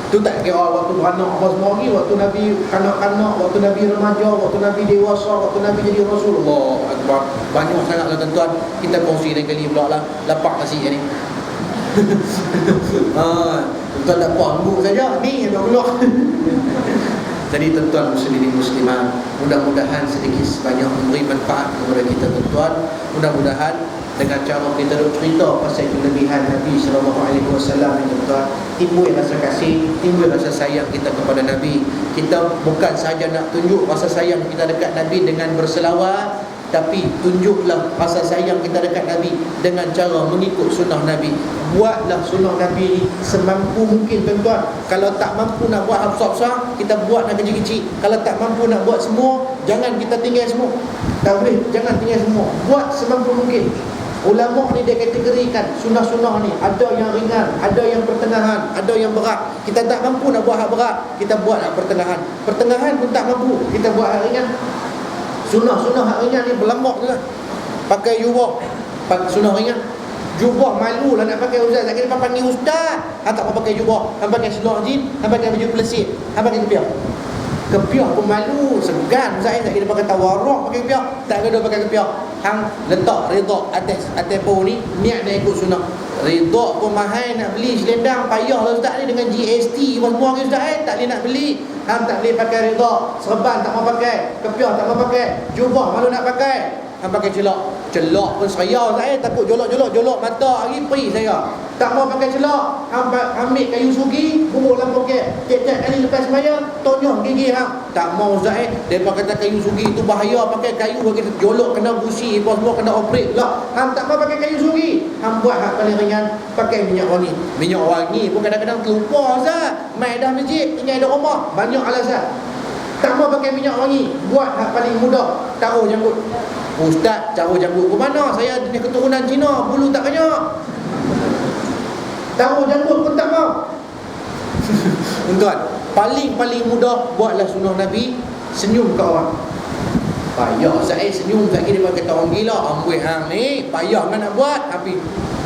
Tu tak kira waktu beranak apa semua lagi, waktu Nabi kanak-kanak, waktu Nabi remaja, waktu Nabi dewasa, waktu Nabi jadi Rasulullah Akbar. Banyak sangatlah tuan-tuan. Kita kongsi lain kali pula lah. Lapak nasi ni. Tuan-tuan tak puas buk saja. Ni yang tak keluar. Jadi tuan-tuan muslimin muslimat, mudah-mudahan sedikit sebanyak memberi manfaat kepada kita tuan-tuan. Mudah-mudahan dengan cara kita cerita pasal kelebihan Nabi SAW ni tuan-tuan, timbul rasa kasih, timbul rasa sayang kita kepada Nabi. Kita bukan sahaja nak tunjuk rasa sayang kita dekat Nabi dengan berselawat, tapi tunjuklah rasa sayang kita dekat Nabi dengan cara mengikut sunnah Nabi. Buatlah sunnah Nabi ni semampu mungkin tuan-tuan. Kalau tak mampu nak buat besar-besar, kita buat yang kecil-kecil. Kalau tak mampu nak buat semua, jangan kita tinggal semua. Tak boleh, jangan tinggal semua. Buat semampu mungkin. Ulama ni dia kategorikan sunnah-sunnah ni, ada yang ringan, ada yang pertengahan, ada yang berat. Kita tak mampu nak buat hak berat, kita buat hak pertengahan. Pertengahan pun tak mampu, kita buat hak ringan. Sunnah-sunnah hak ringan ni berlemak je lah. Pakai jubah, sunnah ringan. Jubah malu lah nak pakai ustaz. Tak kira panggil ustaz, tak mau pakai jubah. Han pakai seluar jin, han pakai baju pelesit, han pakai kepiah. Kepiah pun malu, segan ustaz. Tak kira pakai tawarruk, pakai kepiah. Tak kira pakai kepiah. Han letak redha atas bau ni, niat nak ikut sunnah. Redha pun mahal nak beli selendang, payah lah ustaz ni dengan GST semua ustaz tak boleh nak beli. Han tak boleh pakai redha, serban tak mau pakai, kepiah tak mau pakai, jubah malu nak pakai. Han pakai celak pun saya pun takut jolok mata hari perih saya. Tak mau pakai celak, ambil kayu sugi, bubuh dalam poket. Tiap-tiap kali lepas sembahyang, tonyok gigi hang. Tak mau Ustaz depa kata kayu sugi itu bahaya, pakai kayu bagi jolok kena busi, apa semua kena operate lah. Hang tak mau pakai kayu sugi. Hang buat hak paling ringan, pakai minyak wangi. Minyak wangi pun kadang-kadang terlupa Ustaz. Mai dah masjid, tinggal di rumah, banyak alasan. Tak mau pakai minyak wangi, buat hak paling mudah, taruh janggut. Ustaz, taruh janggut ke mana? Saya jenis keturunan Cina, bulu tak banyak. Taruh janggut pun tak mau. Tuan, paling mudah buatlah sunnah Nabi, senyum ke orang. Payah saya senyum tak kira dia kata orang gila, amboi hang ni payah kan nak buat, tapi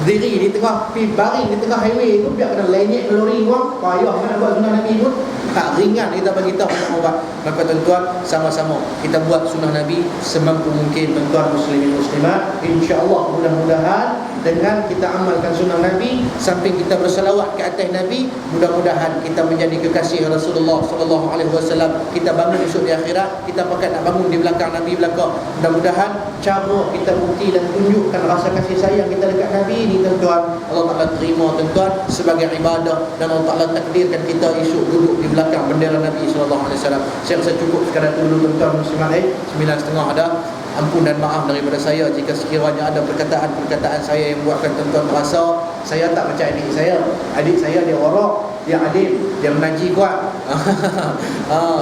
berdiri di tengah, baring di tengah highway tu biar kena lenyek lori orang, payah kan nak buat sunnah Nabi pun. Tak ringan kita bagi tahu nak buat. Maka tuan-tuan, sama-sama kita buat sunnah Nabi semampu mungkin tuan-tuan muslimin muslimat. Insya-Allah mudah-mudahan dengan kita amalkan sunnah Nabi sampai kita berselawat ke atas Nabi, mudah-mudahan kita menjadi kekasih Rasulullah sallallahu alaihi wasallam. Kita bangun esok di akhirat, kita pakat nak bangun di belakang Nabi belakang. Mudah-mudahan cara kita bukti dan tunjukkan rasa kasih sayang kita dekat Nabi ni tuan-tuan, Allah Taala terima tuan-tuan sebagai ibadah, dan Allah Taala takdirkan kita esok duduk di belakang bendera Nabi sallallahu alaihi wasallam. Saya rasa cukup sekadar itu dulu tuan-tuan muslimat. 9.30 ada. Ampun dan maaf daripada saya jika sekiranya ada perkataan-perkataan saya yang buatkan tuan-tuan merasa saya tak macam adik saya. Adik saya dia warak, dia alim, dia mengaji kuat.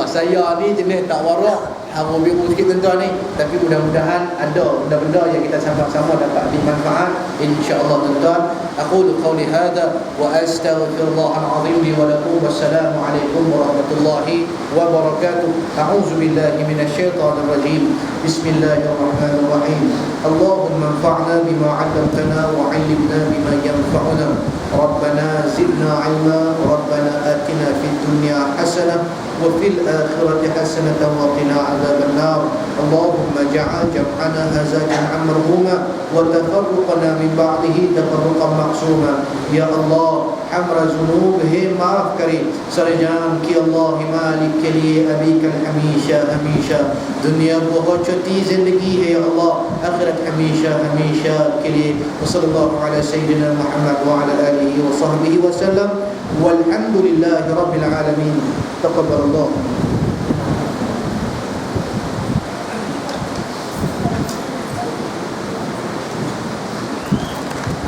Saya ni jenis tak warak, harum biru sikit tuan-tuan ni. Tapi mudah-mudahan ada benda-benda yang kita sama-sama dapat dimanfaat, insya-Allah tuan-tuan. Aqulu qawli hadha wa astaghfirullahal azim li wa lakum. Wassalamu alaikum warahmatullahi wabarakatuh. A'udzu billahi minasyaitonir rajim. Bismillahirrahmanirrahim. Allahumma anfa'na bima 'allamtana wa 'allimna bima yanfa'una. Rabbana zidna 'ilma. Rabbana atina fid dunya hasanah wa fil akhirati hasanatan wa qina 'adzaban nar. Allahumma ja'al jam'ana hadza jam'an marhuma wa tafarruqana min ba'dihi tafarruqan maqsuma. Ya Allah, hamra zunubihim maaf kari sarjan ki Allah malik ke liye abika hamisha hamisha. Dunia बहुत छोटी जिंदगी है या अल्लाह, आखिरत हमेशा हमेशा के लिए। वसल्लल्लाहु अला सय्यिदिना मुहम्मद व अला आलिहि व सहबिहि वसल्लम वल्हम्दुलिल्लाहि रब्बिल आलमीन। तक़ब्बलल्लाह।